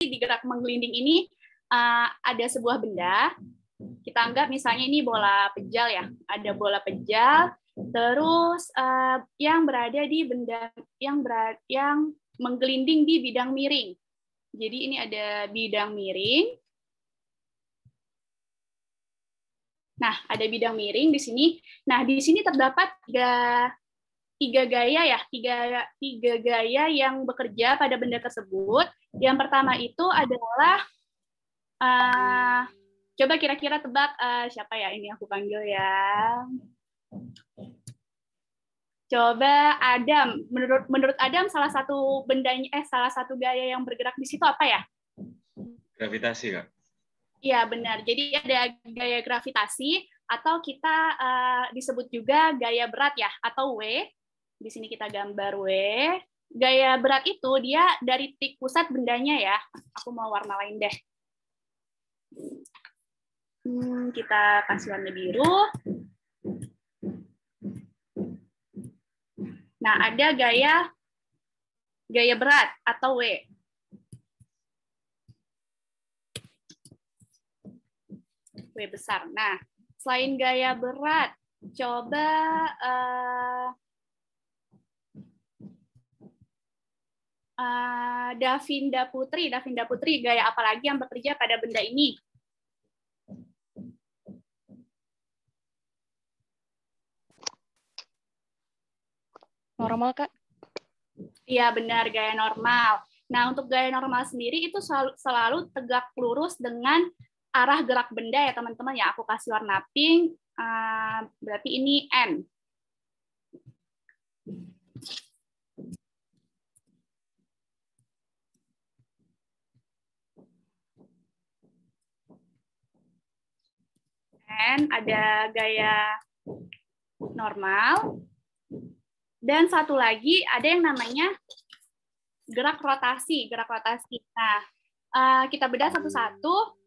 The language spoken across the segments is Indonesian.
di gerak menggelinding ini ada sebuah benda. Kita anggap misalnya ini bola pejal ya, ada bola pejal, terus yang berada di benda yang menggelinding di bidang miring. Jadi ini ada bidang miring. Nah, ada bidang miring di sini. Nah, di sini terdapat tiga gaya ya, tiga gaya yang bekerja pada benda tersebut. Yang pertama itu adalah coba kira-kira tebak siapa ya ini aku panggil ya. Coba Adam. Menurut Adam salah satu salah satu gaya yang bergerak di situ apa ya? Gravitasi, Kak. Iya, benar. Jadi ada gaya gravitasi atau kita disebut juga gaya berat ya, atau W. Di sini kita gambar W. Gaya berat itu dia dari titik pusat bendanya ya. Aku mau warna lain deh. Kita kasih warna biru. Nah, ada gaya berat atau W. W besar. Nah, selain gaya berat, coba Davinda Putri, gaya apa lagi yang bekerja pada benda ini? Normal, Kak? Iya, benar, gaya normal. Nah, untuk gaya normal sendiri itu selalu tegak lurus dengan arah gerak benda ya, teman-teman. Ya, aku kasih warna pink, berarti ini N. Ada gaya normal, dan satu lagi ada yang namanya gerak rotasi. Nah, kita bedah satu-satu.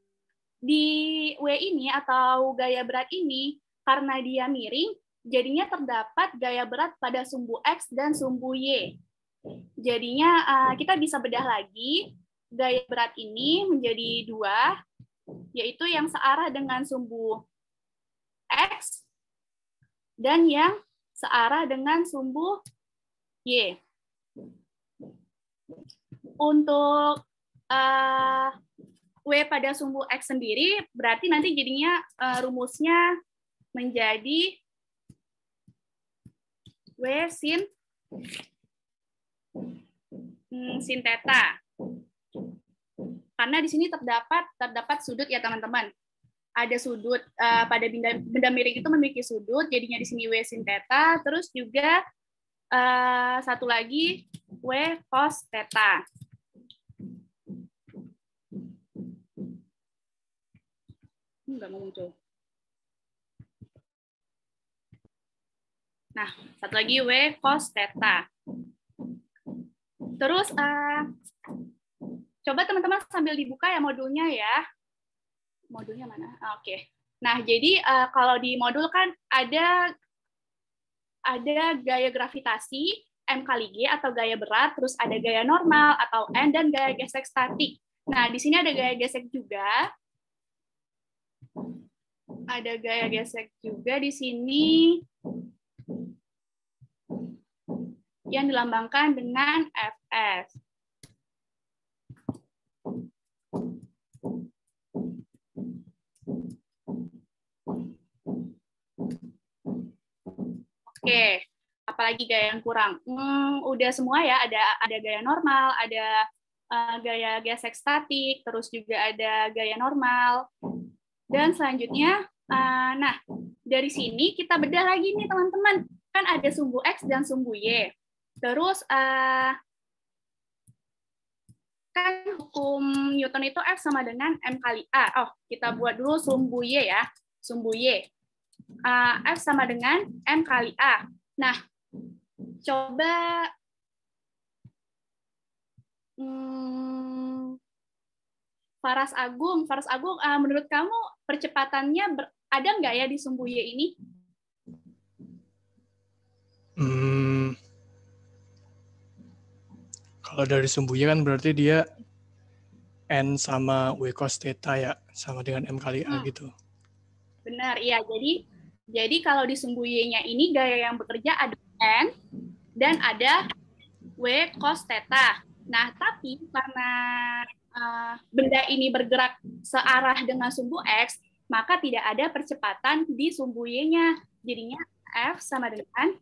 Di W ini atau gaya berat ini, karena dia miring, jadinya terdapat gaya berat pada sumbu X dan sumbu Y. Jadinya kita bisa bedah lagi gaya berat ini menjadi dua, yaitu yang searah dengan sumbu X dan yang searah dengan sumbu Y. Untuk W pada sumbu X sendiri, berarti nanti jadinya rumusnya menjadi W sin theta. Karena di sini terdapat sudut ya, teman-teman. Ada sudut pada benda miring itu memiliki sudut, jadinya di sini W sin theta, terus juga satu lagi W cos theta. Nggak mau muncul. Nah, satu lagi W cos theta. Terus coba teman-teman sambil dibuka ya modulnya ya. Modulnya mana? Oke. Nah, jadi kalau di modul kan ada gaya gravitasi M kali G atau gaya berat, terus ada gaya normal atau N, dan gaya gesek statik. Nah, di sini ada gaya gesek juga. Ada gaya gesek juga di sini yang dilambangkan dengan Fs. Oke, apalagi gaya yang kurang? Udah semua ya, ada gaya normal, ada gaya gesek statik, terus juga ada gaya normal. Dan selanjutnya, nah dari sini kita bedah lagi nih teman-teman. Kan ada sumbu X dan sumbu Y. Terus kan hukum Newton itu F sama dengan M kali A. Oh, kita buat dulu sumbu Y ya. Sumbu Y. F sama dengan M kali A. Nah, coba Faras Agung, menurut kamu percepatannya ada nggak ya di sumbu Y ini? Kalau dari sumbu Y kan berarti dia N sama W cos theta ya, sama dengan M kali A gitu. Benar, iya. Jadi kalau di sumbu Y-nya ini gaya yang bekerja ada N dan ada W cos theta. Nah, tapi karena benda ini bergerak searah dengan sumbu X, maka tidak ada percepatan di sumbu Y-nya. Jadinya F sama dengan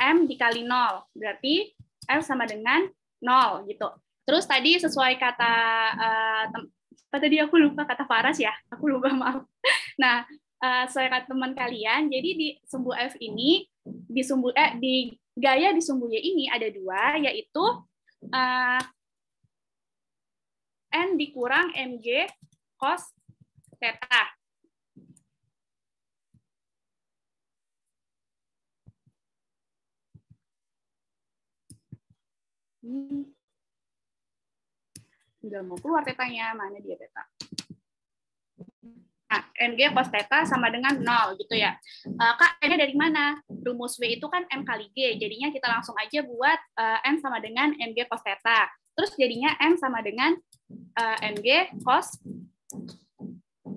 M dikali 0. Berarti F sama dengan 0 gitu. Terus tadi sesuai kata tadi aku lupa kata Faras ya. Aku lupa, maaf. Nah, sesuai kata teman kalian, jadi di sumbu F ini di gaya di sumbu Y ini ada dua, yaitu N dikurang MG cos theta. Udah mau keluar tetanya, mana dia teta? Nah, MG cos theta sama dengan 0 gitu ya. Kak, ini dari mana? Rumus W itu kan M kali G, jadinya kita langsung aja buat N sama dengan MG cos theta. Terus jadinya M sama dengan MG cos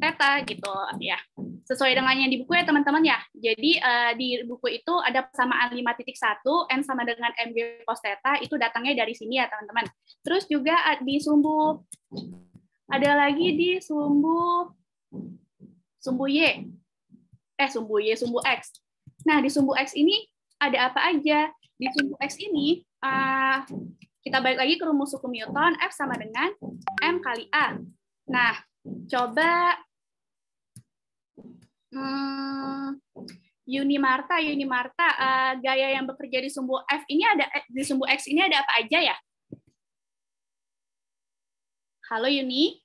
theta gitu ya. Sesuai dengan yang di buku ya teman-teman ya. Jadi di buku itu ada persamaan 5.1 N sama dengan MG cos theta itu datangnya dari sini ya teman-teman. Terus juga di sumbu ada lagi di sumbu Y. Sumbu X. Nah, di sumbu X ini ada apa aja? Di sumbu X ini kita balik lagi ke rumus hukum Newton, F sama dengan M kali A. Nah, coba Yunimarta, gaya yang bekerja di sumbu F ini di sumbu X ini ada apa aja ya? Halo Yuni.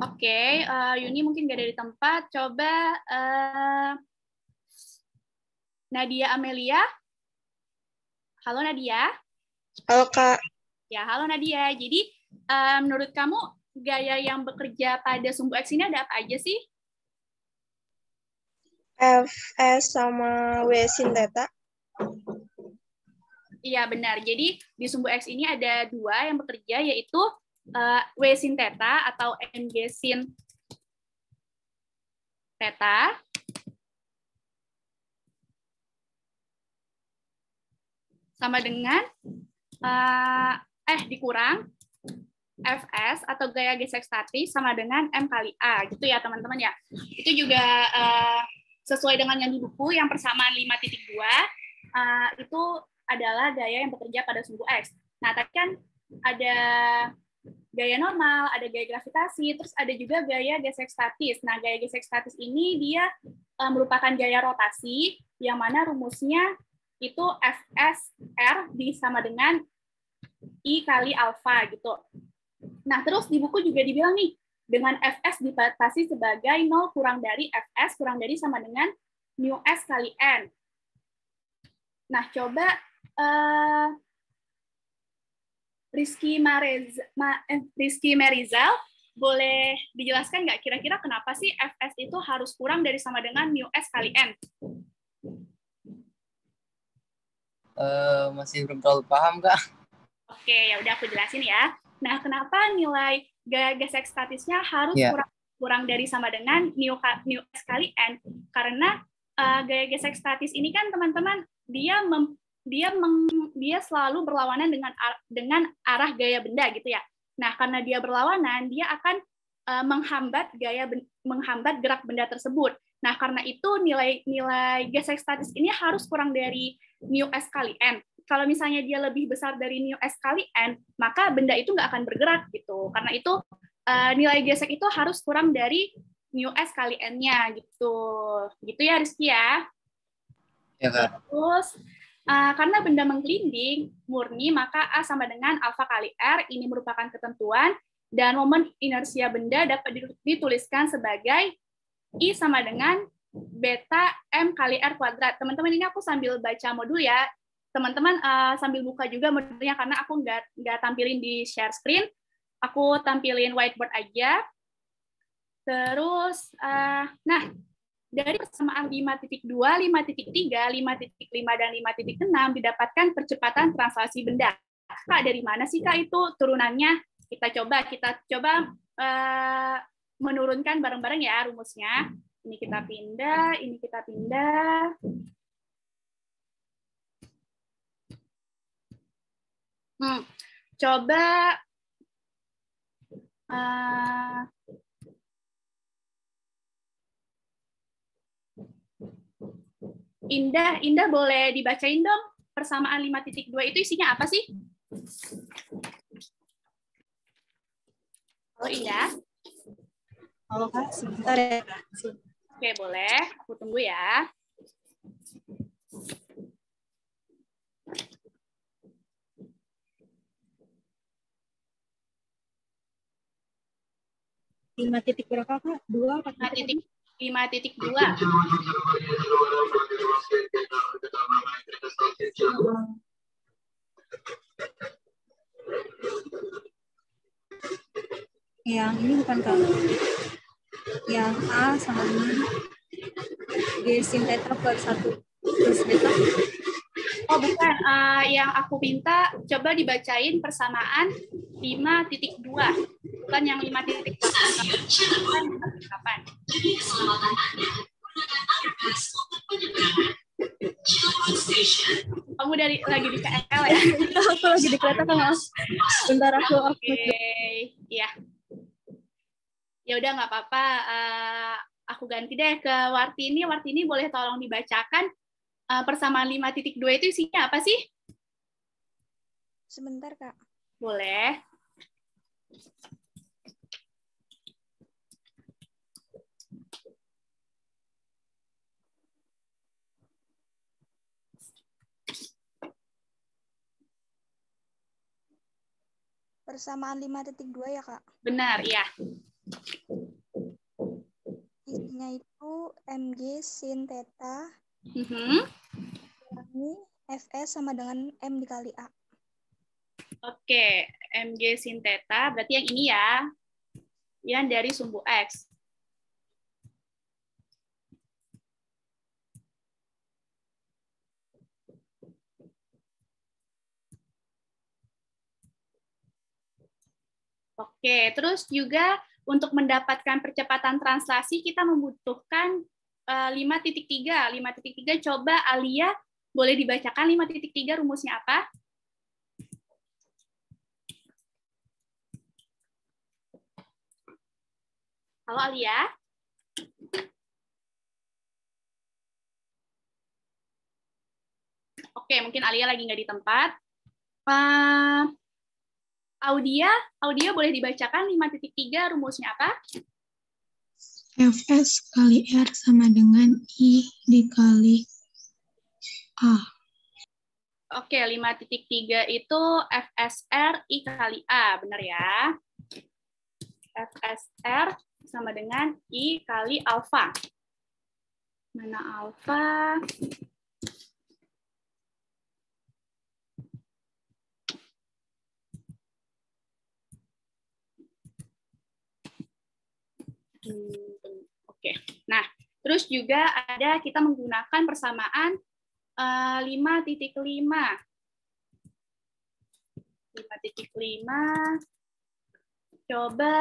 Oke, Yuni mungkin nggak ada di tempat. Coba Nadia Amelia. Halo Nadia. Halo Kak. Ya, halo Nadia. Jadi menurut kamu gaya yang bekerja pada sumbu X ini ada apa aja sih? Fs sama W sin theta. Iya benar. Jadi di sumbu X ini ada dua yang bekerja, yaitu W sin theta atau MG sin theta sama dengan dikurang Fs atau gaya gesek statis sama dengan M kali A gitu ya teman-teman ya. Itu juga sesuai dengan yang di buku yang persamaan 5.2 itu adalah gaya yang bekerja pada sumbu X. Nah, tadi kan ada gaya normal, ada gaya gravitasi, terus ada juga gaya gesek statis. Nah, gaya gesek statis ini dia merupakan gaya rotasi yang mana rumusnya itu Fs(R) sama dengan I kali alfa gitu. Nah, terus di buku juga dibilang nih, dengan Fs dibatasi sebagai 0 kurang dari Fs kurang dari sama dengan mu S kali N. Nah, coba Rizky Merizal, boleh dijelaskan nggak kira-kira kenapa sih Fs itu harus kurang dari sama dengan mu S kali N? Masih belum terlalu paham, Kak. Oke, ya udah aku jelasin ya. Nah, kenapa nilai gaya gesek statisnya harus kurang dari sama dengan mu S kali N? Karena gaya gesek statis ini kan teman-teman dia selalu berlawanan dengan arah gaya benda gitu ya. Nah, karena dia berlawanan, dia akan menghambat gerak benda tersebut. Nah, karena itu nilai gesek statis ini harus kurang dari mu S kali N. Kalau misalnya dia lebih besar dari mu S kali N, maka benda itu nggak akan bergerak gitu. Karena itu nilai gesek itu harus kurang dari mu S kali N-nya gitu. Gitu ya Rizky ya. Ya, Kak. Terus karena benda menggelinding murni, maka A sama dengan alfa kali R. Ini merupakan ketentuan dan momen inersia benda dapat dituliskan sebagai I sama dengan beta M kali R kuadrat. Teman-teman, ini aku sambil baca modul ya. Teman-teman sambil buka juga modulnya karena aku nggak tampilin di share screen. Aku tampilin whiteboard aja. Terus, nah, dari persamaan 5.2, 5.3, 5.5, dan 5.6 didapatkan percepatan translasi benda. Kak, dari mana sih Kak itu turunannya? Kita coba menurunkan bareng-bareng ya rumusnya. Ini kita pindah, ini kita pindah. Coba Indah boleh dibacain dong persamaan 5.2 itu isinya apa sih? Halo Indah. Halo Kak, sebentar ya Kak. Oke, boleh. Aku tunggu ya. Lima titik berapa Kak? 2 apa 5.2. Yang ini bukan Kak. Yang A sama dengan G sin theta per 1 plus beta. Oh bukan, yang aku minta coba dibacain persamaan 5.2, bukan yang 5.8. Kamu lagi di KL ya? Aku lagi di kereta Kak, Mas. Bentar aku. Oke, ya. Ya udah nggak apa-apa. Aku ganti deh ke Wartini. Wartini boleh tolong dibacakan persamaan 5.2 itu isinya apa sih? Sebentar Kak. Boleh. Persamaan 5.2 ya Kak? Benar, ya. Isinya itu Mg sin theta ini Fs sama dengan M dikali A. Oke, Mg sin theta berarti yang ini ya. Yang dari sumbu X. Oke, terus juga untuk mendapatkan percepatan translasi kita membutuhkan 5.3. 5.3 coba Alia boleh dibacakan 5.3 rumusnya apa? Halo Alia? Oke, mungkin Alia lagi nggak di tempat. Audia boleh dibacakan 5.3 rumusnya apa? Fs kali R sama dengan I dikali A. Oke, 5.3 itu FSR I kali A, benar ya? FSR sama dengan I kali alfa. Mana alfa? Oke. Nah, terus juga ada kita menggunakan persamaan 5.5. 5.5. Coba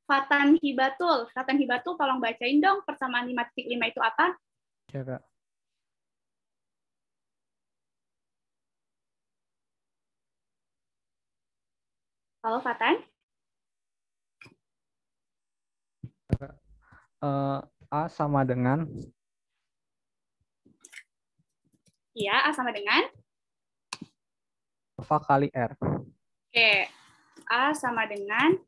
Fatan Hibatul tolong bacain dong persamaan 5.5 itu apa? Ya, Kak. Halo Fatan? A sama dengan? Iya, A sama dengan? Alfa kali R. Oke, A sama dengan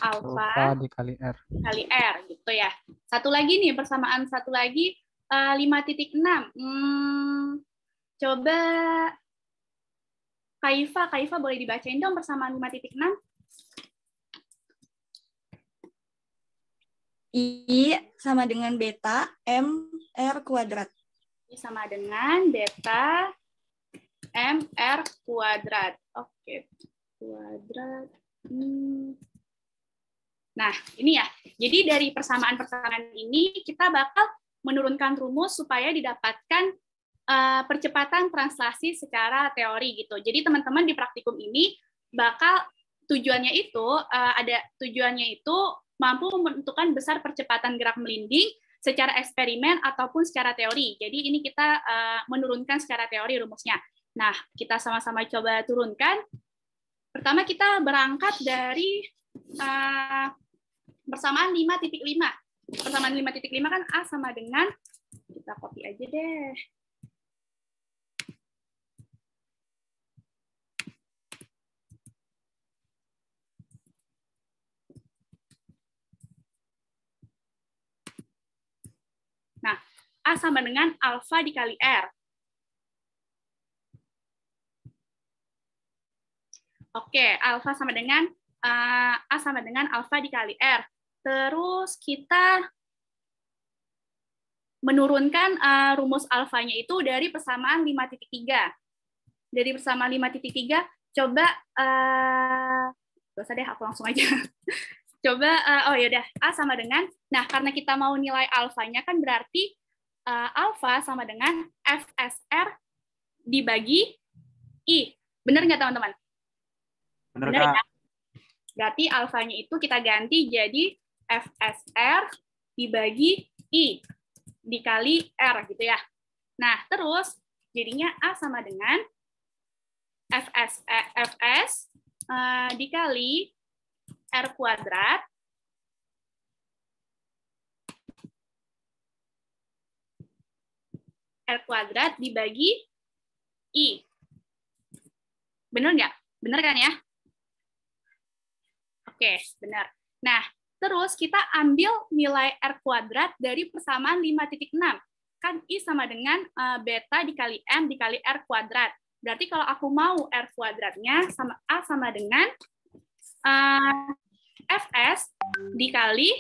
alfa dikali R. Kali R, gitu ya. Satu lagi nih, persamaan satu lagi, 5.6. Coba Kaifa boleh dibacain dong persamaan 5.6? I sama dengan beta M R kuadrat. I sama dengan beta M R kuadrat. Oke. kuadrat. Nah, ini ya. Jadi dari persamaan-persamaan ini kita bakal menurunkan rumus supaya didapatkan percepatan translasi secara teori gitu. Jadi teman-teman di praktikum ini bakal tujuannya itu mampu menentukan besar percepatan gerak melinding secara eksperimen ataupun secara teori. Jadi ini kita menurunkan secara teori rumusnya. Nah, kita sama-sama coba turunkan. Pertama kita berangkat dari persamaan 5.5. Persamaan 5.5 kan A sama dengan, kita copy aja deh. Nah, A sama dengan alfa dikali R. Oke, alfa sama dengan A sama dengan alfa dikali R. Terus kita menurunkan rumus alfanya itu dari persamaan 5.3. Dari persamaan 5.3, coba, gak usah deh, aku langsung aja. Coba, oh yaudah, A sama dengan, nah karena kita mau nilai alfanya kan berarti alfa sama dengan FSR dibagi I. Benar nggak teman-teman? Benar ya? Berarti alfanya itu kita ganti jadi FSR dibagi I dikali R gitu ya. Nah, terus jadinya A sama dengan FS dikali R kuadrat dibagi I. Benar nggak? Benar kan ya? Oke, benar. Nah, terus kita ambil nilai R kuadrat dari persamaan 5.6. Kan I sama dengan beta dikali M dikali R kuadrat. Berarti kalau aku mau R kuadratnya sama A sama dengan Fs dikali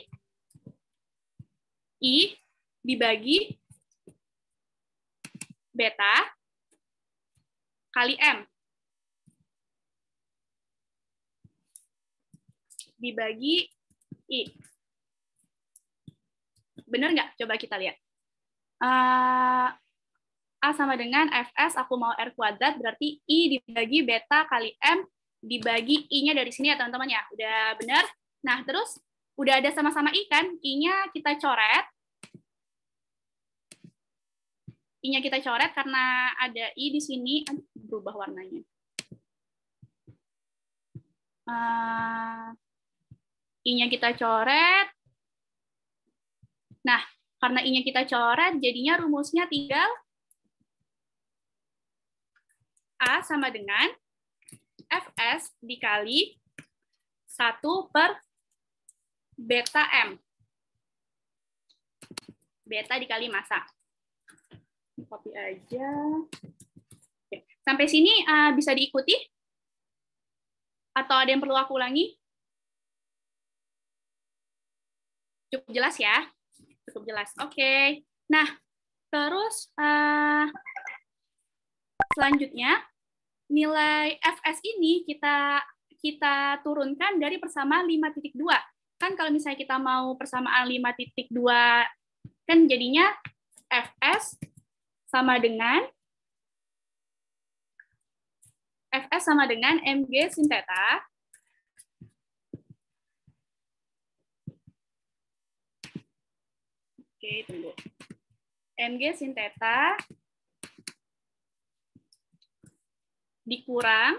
I dibagi beta kali M dibagi I. Benar nggak? Coba kita lihat. A sama dengan Fs, aku mau R kuadrat, berarti I dibagi beta kali M dibagi I-nya dari sini ya teman-teman ya. Udah benar? Nah, terus udah ada sama-sama I kan? I-nya kita coret. I-nya kita coret karena ada I di sini. Berubah warnanya. I-nya kita coret. Nah, karena I-nya kita coret, jadinya rumusnya tinggal A sama dengan Fs dikali 1 per beta M. Beta dikali massa. Copy aja. Oke. Sampai sini bisa diikuti? Atau ada yang perlu aku ulangi? Cukup jelas ya? Cukup jelas. Oke. Nah, terus selanjutnya nilai Fs ini kita turunkan dari persamaan 5.2. Kan kalau misalnya kita mau persamaan 5.2 kan jadinya Fs sama dengan Mg sin theta Oke, tunggu. Mg sin theta dikurang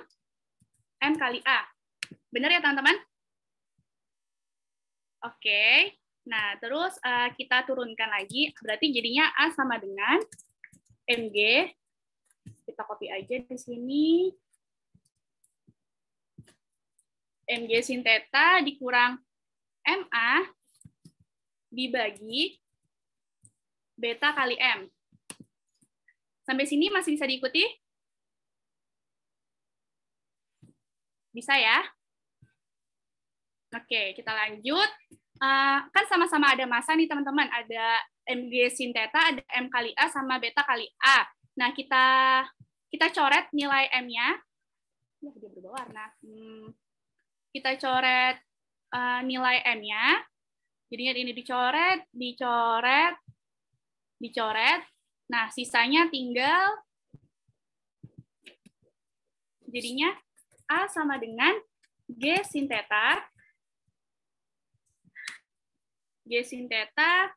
M kali A. Benar ya, teman-teman? Oke. Nah, terus kita turunkan lagi. Berarti jadinya A sama dengan Mg. Kita copy aja di sini. Mg sin theta dikurang MA dibagi beta kali M. Sampai sini masih bisa diikuti? Bisa ya? Oke, kita lanjut. Kan sama-sama ada massa nih, teman-teman. Ada Mg sin theta, ada M kali A, sama beta kali A. Nah, kita coret nilai M-nya. Ya, dia berubah warna. Kita coret nilai M-nya. Jadinya ini dicoret, dicoret, dicoret. Nah, sisanya tinggal jadinya A sama dengan G sin theta. G sin theta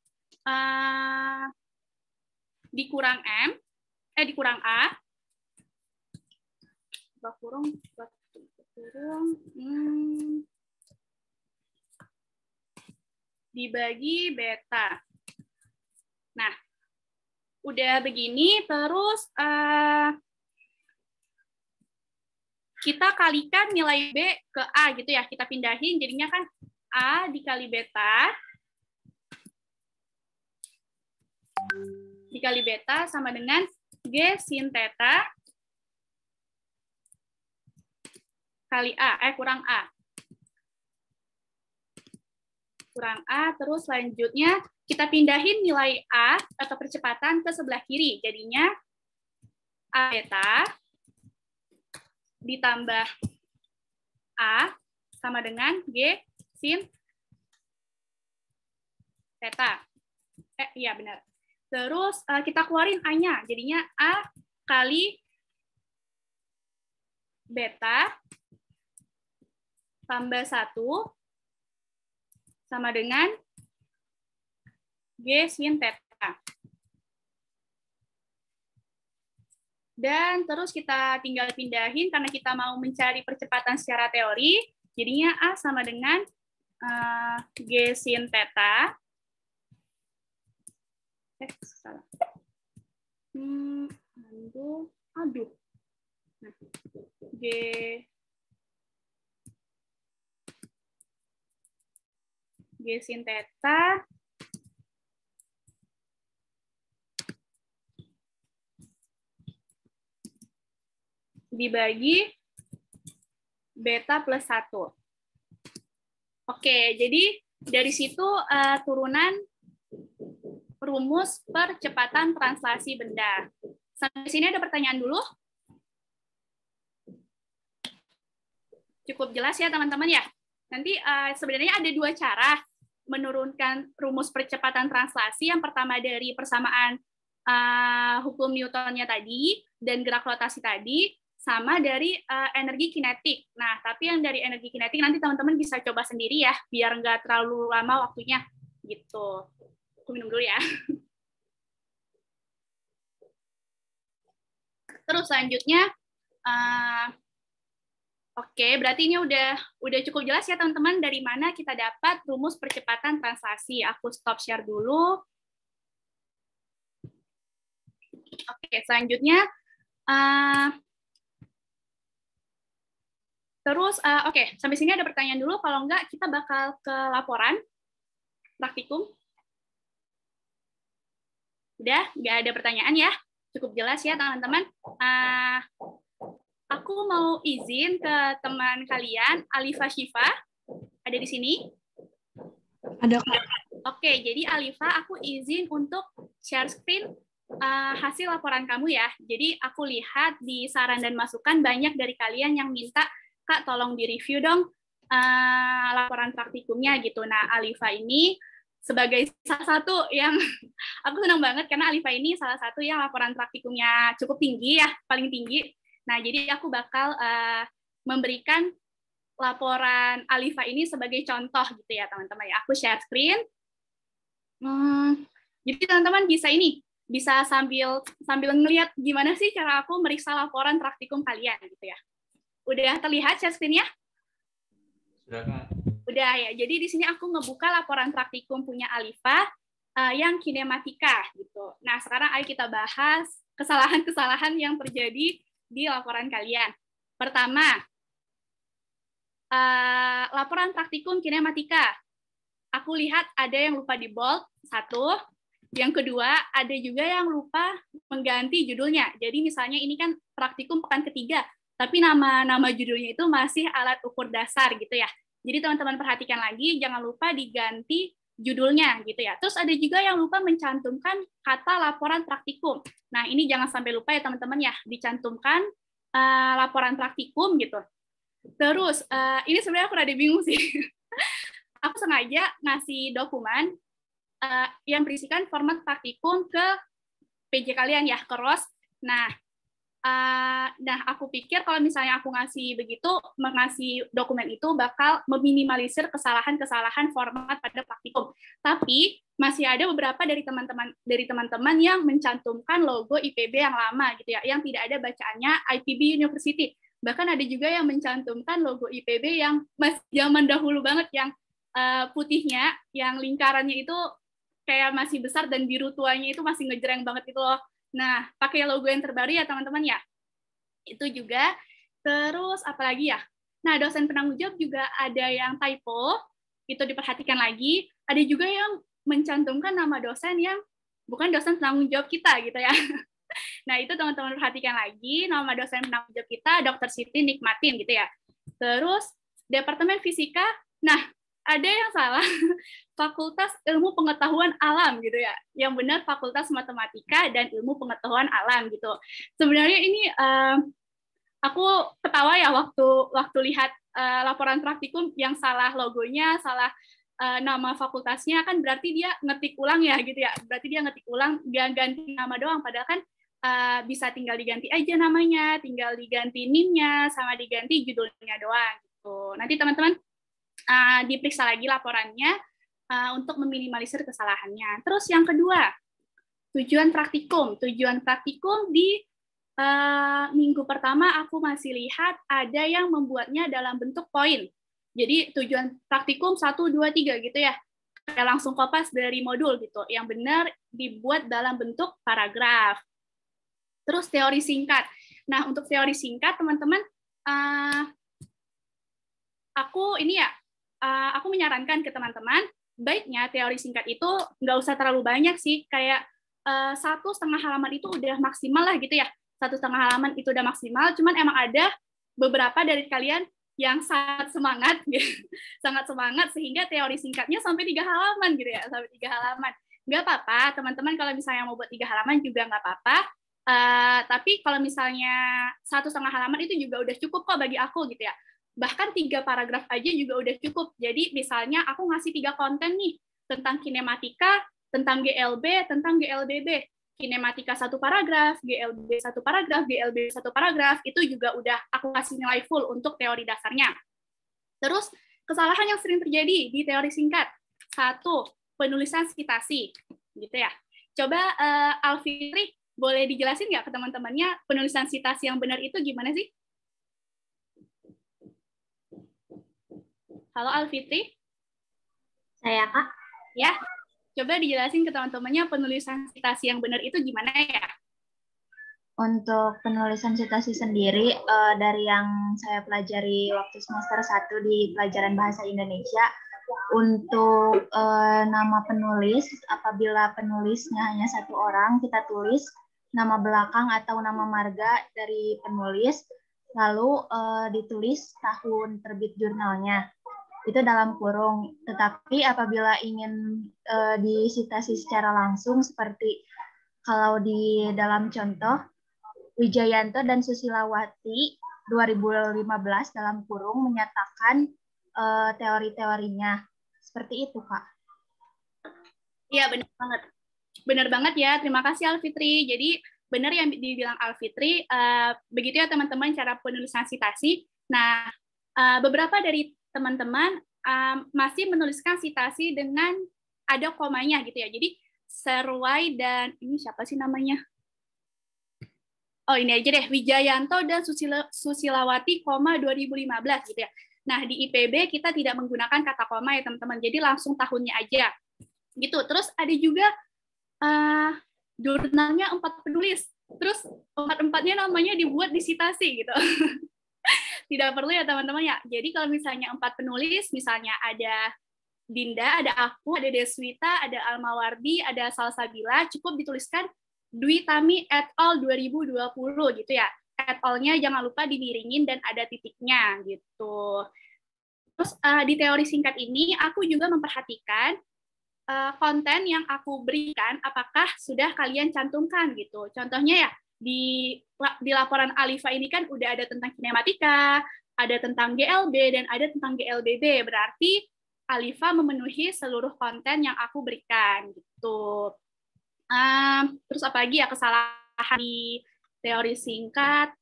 dikurang M, dikurang A. Kurung, dibagi beta. Nah, udah begini, terus kita kalikan nilai B ke A gitu ya, kita pindahin, jadinya kan A dikali beta, sama dengan G sin theta kali A, kurang A. Kurang A, terus selanjutnya kita pindahin nilai A atau percepatan ke sebelah kiri. Jadinya A beta ditambah A sama dengan G sin theta. Iya benar. Terus kita keluarin A-nya. Jadinya A kali beta tambah 1 sama dengan G sin theta. Dan terus kita tinggal pindahin karena kita mau mencari percepatan secara teori. Jadinya A sama dengan G sin theta. Salah. Aduh. Nah, G sin theta dibagi beta plus 1. Oke, jadi dari situ turunan rumus percepatan translasi benda. Sampai sini ada pertanyaan dulu? Cukup jelas ya teman-teman ya? Nanti sebenarnya ada dua cara menurunkan rumus percepatan translasi. Yang pertama dari persamaan hukum Newtonnya tadi dan gerak rotasi tadi, sama dari energi kinetik. Nah, tapi yang dari energi kinetik nanti teman-teman bisa coba sendiri ya, biar nggak terlalu lama waktunya. Gitu. Aku minum dulu ya. Terus selanjutnya, oke, berarti ini udah cukup jelas ya teman-teman dari mana kita dapat rumus percepatan translasi. Aku stop share dulu. Oke, selanjutnya terus oke, sampai sini ada pertanyaan dulu. Kalau enggak kita bakal ke laporan praktikum. Udah, nggak ada pertanyaan ya. Cukup jelas ya teman-teman. Aku mau izin ke teman kalian, Alifa Syifa, ada di sini? Ada, Kak. Oke, jadi Alifa, aku izin untuk share screen hasil laporan kamu ya. Jadi aku lihat di saran dan masukan banyak dari kalian yang minta, Kak tolong di-review dong laporan praktikumnya gitu. Nah, Alifa ini sebagai salah satu yang aku senang banget karena Alifa ini salah satu yang laporan praktikumnya cukup tinggi ya, paling tinggi. Nah, jadi aku bakal memberikan laporan Alifa ini sebagai contoh gitu ya, teman-teman. Aku share screen. Jadi teman-teman bisa sambil ngelihat gimana sih cara aku meriksa laporan praktikum kalian gitu ya. Udah terlihat share screen-nya? Sudah, Kak. Udah ya. Jadi di sini aku ngebuka laporan praktikum punya Alifa yang kinematika gitu. Nah, sekarang ayo kita bahas kesalahan-kesalahan yang terjadi di laporan kalian. Pertama, laporan praktikum kinematika. Aku lihat ada yang lupa di bold, satu. Yang kedua, ada juga yang lupa mengganti judulnya. Jadi misalnya ini kan praktikum pekan ketiga, tapi nama judulnya itu masih alat ukur dasar gitu ya. Jadi teman-teman perhatikan lagi, jangan lupa diganti judulnya gitu ya. Terus ada juga yang lupa mencantumkan kata laporan praktikum. Nah, ini jangan sampai lupa ya teman-teman ya, dicantumkan laporan praktikum gitu. Terus ini sebenarnya aku rada bingung sih. Aku sengaja ngasih dokumen yang berisikan format praktikum ke PJ kalian ya, ke ROS. Nah, aku pikir kalau misalnya aku ngasih begitu, mengasih dokumen itu bakal meminimalisir kesalahan-kesalahan format pada praktikum. Tapi masih ada beberapa dari teman-teman yang mencantumkan logo IPB yang lama gitu ya, yang tidak ada bacaannya IPB University. Bahkan ada juga yang mencantumkan logo IPB yang masih zaman dahulu banget, yang putihnya, yang lingkarannya itu kayak masih besar dan biru tuanya itu masih ngejreng banget itu loh. Nah, pakai logo yang terbaru ya teman-teman ya. Itu juga. Terus apalagi ya? Nah, dosen penanggung jawab juga ada yang typo, itu diperhatikan lagi. Ada juga yang mencantumkan nama dosen yang bukan dosen penanggung jawab kita gitu ya. Nah, itu teman-teman perhatikan lagi, nama dosen penanggung jawab kita, Dr. Siti Nikmatin gitu ya. Terus, Departemen Fisika, nah, ada yang salah, Fakultas Ilmu Pengetahuan Alam gitu ya, yang benar Fakultas Matematika dan Ilmu Pengetahuan Alam gitu. Sebenarnya ini aku ketawa ya waktu lihat laporan praktikum yang salah logonya, salah nama fakultasnya, kan berarti dia ngetik ulang ya gitu ya, berarti dia ngetik ulang, dia ganti nama doang, padahal kan bisa tinggal diganti aja namanya, tinggal diganti NIM-nya, sama diganti judulnya doang gitu. Nanti teman-teman diperiksa lagi laporannya untuk meminimalisir kesalahannya. Terus yang kedua, tujuan praktikum. Tujuan praktikum di minggu pertama aku masih lihat ada yang membuatnya dalam bentuk poin. Jadi tujuan praktikum 1, 2, 3 gitu ya. Kayak langsung kopas dari modul gitu. Yang benar dibuat dalam bentuk paragraf. Terus teori singkat. Nah, untuk teori singkat teman-teman, aku menyarankan ke teman-teman, baiknya teori singkat itu nggak usah terlalu banyak sih, kayak 1,5 halaman itu udah maksimal lah gitu ya. 1,5 halaman itu udah maksimal, cuman emang ada beberapa dari kalian yang sangat semangat, gitu. Sangat semangat sehingga teori singkatnya sampai 3 halaman gitu ya, sampai 3 halaman. Nggak apa-apa, teman-teman kalau misalnya mau buat 3 halaman juga nggak apa-apa. Tapi kalau misalnya 1,5 halaman itu juga udah cukup kok bagi aku gitu ya. Bahkan 3 paragraf aja juga udah cukup. Jadi misalnya aku ngasih 3 konten nih, tentang kinematika, tentang GLB, tentang GLBB. Kinematika 1 paragraf, GLB 1 paragraf, GLB 1 paragraf, itu juga udah aku kasih nilai full untuk teori dasarnya. Terus, kesalahan yang sering terjadi di teori singkat. 1, penulisan citasi. Gitu ya. Coba Alfitri, boleh dijelasin nggak ke teman-temannya penulisan citasi yang benar itu gimana sih? Halo Alfitri? Saya, Kak. Ya, coba dijelasin ke teman-temannya penulisan citasi yang benar itu gimana ya? Untuk penulisan citasi sendiri, dari yang saya pelajari waktu semester 1 di pelajaran Bahasa Indonesia, untuk nama penulis, apabila penulisnya hanya 1 orang, kita tulis nama belakang atau nama marga dari penulis, lalu ditulis tahun terbit jurnalnya. Itu dalam kurung. Tetapi apabila ingin disitasi secara langsung, seperti kalau di dalam contoh, Wijayanto dan Susilawati 2015 dalam kurung menyatakan teori-teorinya. Seperti itu, Kak. Iya, benar banget. Benar banget ya. Terima kasih, Alfitri. Jadi, benar yang dibilang Alfitri. Begitu ya, teman-teman, cara penulisan citasi. Nah, beberapa dari teman-teman masih menuliskan citasi dengan ada komanya gitu ya. Jadi Serwai dan ini siapa sih namanya? Oh, ini aja deh, Wijayanto dan Susilawati, 2015 gitu ya. Nah, di IPB kita tidak menggunakan kata koma ya, teman-teman. Jadi langsung tahunnya aja. Gitu. Terus ada juga jurnalnya 4 penulis. Terus 4-4-nya namanya dibuat di citasi gitu. Tidak perlu ya teman-teman ya. Jadi kalau misalnya 4 penulis, misalnya ada Dinda, ada aku, ada Deswita, ada Almawardi, ada Salsabila, cukup dituliskan Dwi Tami et al. 2020 gitu ya. Et al-nya jangan lupa dimiringin dan ada titiknya gitu. Terus di teori singkat ini aku juga memperhatikan konten yang aku berikan apakah sudah kalian cantumkan gitu. Contohnya ya, di laporan Alifa ini kan udah ada tentang kinematika, ada tentang GLB, dan ada tentang GLBB. Berarti Alifa memenuhi seluruh konten yang aku berikan gitu. Terus apa lagi ya kesalahan di teori singkat?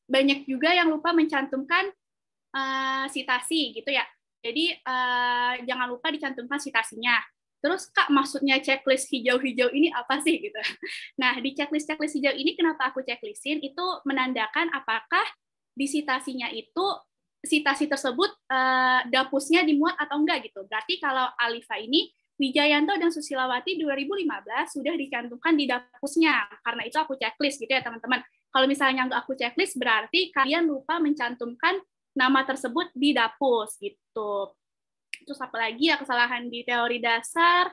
Banyak juga yang lupa mencantumkan sitasi gitu ya. Jadi jangan lupa dicantumkan sitasinya. Terus Kak, maksudnya checklist hijau-hijau ini apa sih gitu? Nah, di checklist hijau ini kenapa aku checklistin? Itu menandakan apakah di sitasinya itu sitasi tersebut dapusnya dimuat atau enggak gitu. Berarti kalau Alifa ini Wijayanto dan Susilawati 2015 sudah dicantumkan di dapusnya. Karena itu aku checklist gitu ya teman-teman. Kalau misalnya nggak aku checklist berarti kalian lupa mencantumkan nama tersebut di dapus gitu. Terus apa lagi ya kesalahan di teori dasar?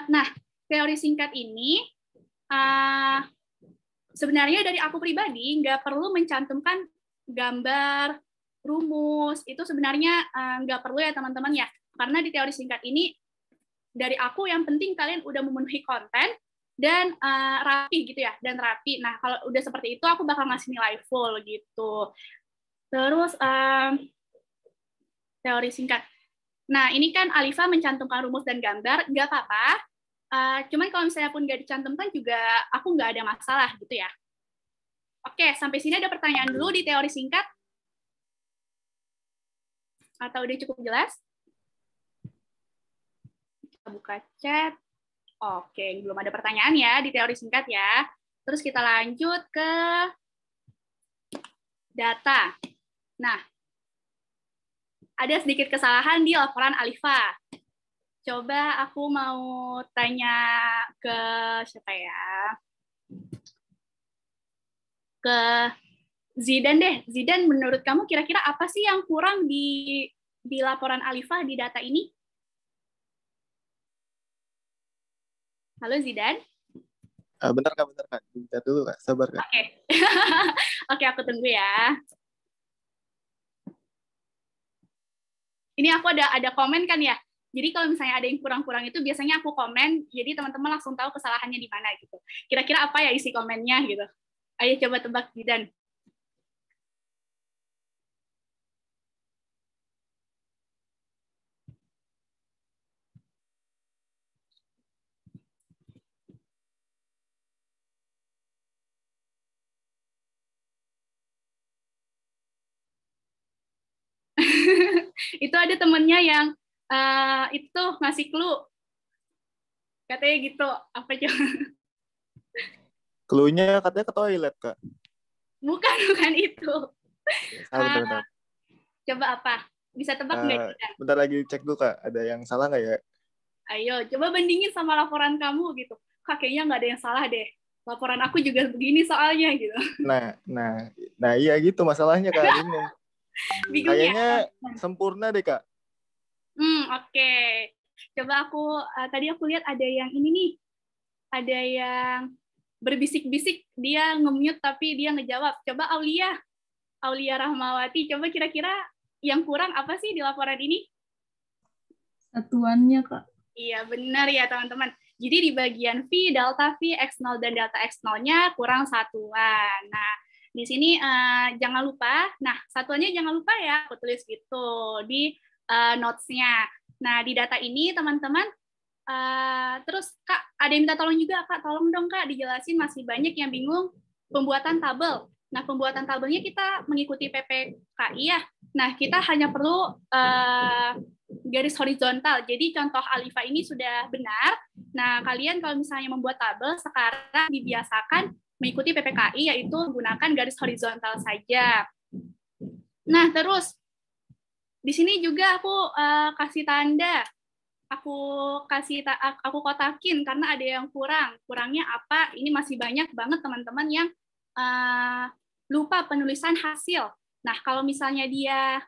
Nah, teori singkat ini sebenarnya dari aku pribadi nggak perlu mencantumkan gambar, rumus, itu sebenarnya nggak perlu ya teman-teman ya. Karena di teori singkat ini dari aku yang penting kalian udah memenuhi konten dan rapi gitu ya, dan rapi. Nah, kalau udah seperti itu aku bakal ngasih nilai full gitu. Terus teori singkat. Nah, ini kan Alifa mencantumkan rumus dan gambar, nggak apa-apa. Cuman kalau misalnya pun nggak dicantumkan juga aku nggak ada masalah gitu ya. Oke, sampai sini ada pertanyaan dulu di teori singkat? Atau udah cukup jelas? Kita buka chat. Oke, belum ada pertanyaan ya di teori singkat ya. Terus kita lanjut ke data. Nah, ada sedikit kesalahan di laporan Alifa. Coba aku mau tanya ke siapa ya? Ke Zidan deh. Zidan, menurut kamu kira-kira apa sih yang kurang di laporan Alifa di data ini? Halo Zidan? Bentar Kak. Bentar dulu Kak, sabar Kak. Oke. Oke, aku tunggu ya. Ini aku ada komen kan ya. Jadi kalau misalnya ada yang kurang-kurang itu biasanya aku komen, jadi teman-teman langsung tahu kesalahannya di mana gitu. Kira-kira apa ya isi komennya gitu. Ayo coba tebak Zidan. Itu ada temennya yang itu ngasih clue. Katanya gitu. Apa coba? Clue-nya katanya ke toilet Kak. Bukan itu. Bentar. Coba apa? Bisa tebak nggak? Bentar lagi cek dulu Kak, ada yang salah nggak ya? Ayo, coba bandingin sama laporan kamu gitu. Kak, kayaknya nggak ada yang salah deh. Laporan aku juga begini soalnya gitu. Nah iya gitu masalahnya Kak. Bingung. Kayaknya sempurna deh Kak. Oke. Coba tadi aku lihat ada yang ini nih. Ada yang berbisik-bisik, dia nge-mute tapi dia ngejawab. Coba Aulia Rahmawati, coba kira-kira yang kurang apa sih di laporan ini? Satuannya, Kak. Iya, benar ya teman-teman. Jadi di bagian V, delta V, X0 dan delta X0-nya kurang satuan. Nah, di sini jangan lupa, satuannya jangan lupa ya, aku tulis gitu di notes-nya. Nah, di data ini teman-teman, terus Kak, ada yang minta tolong juga, Kak, tolong dong Kak, dijelasin, masih banyak yang bingung pembuatan tabel. Nah, pembuatan tabelnya kita mengikuti PPKI ya. Nah, kita hanya perlu garis horizontal. Jadi contoh Alifa ini sudah benar. Nah, kalian kalau misalnya membuat tabel, sekarang dibiasakan mengikuti PPKI, yaitu menggunakan garis horizontal saja. Nah, terus di sini juga aku kasih tanda. Aku kotakin karena ada yang kurang. Kurangnya apa? Ini masih banyak banget teman-teman yang lupa penulisan hasil. Nah, kalau misalnya dia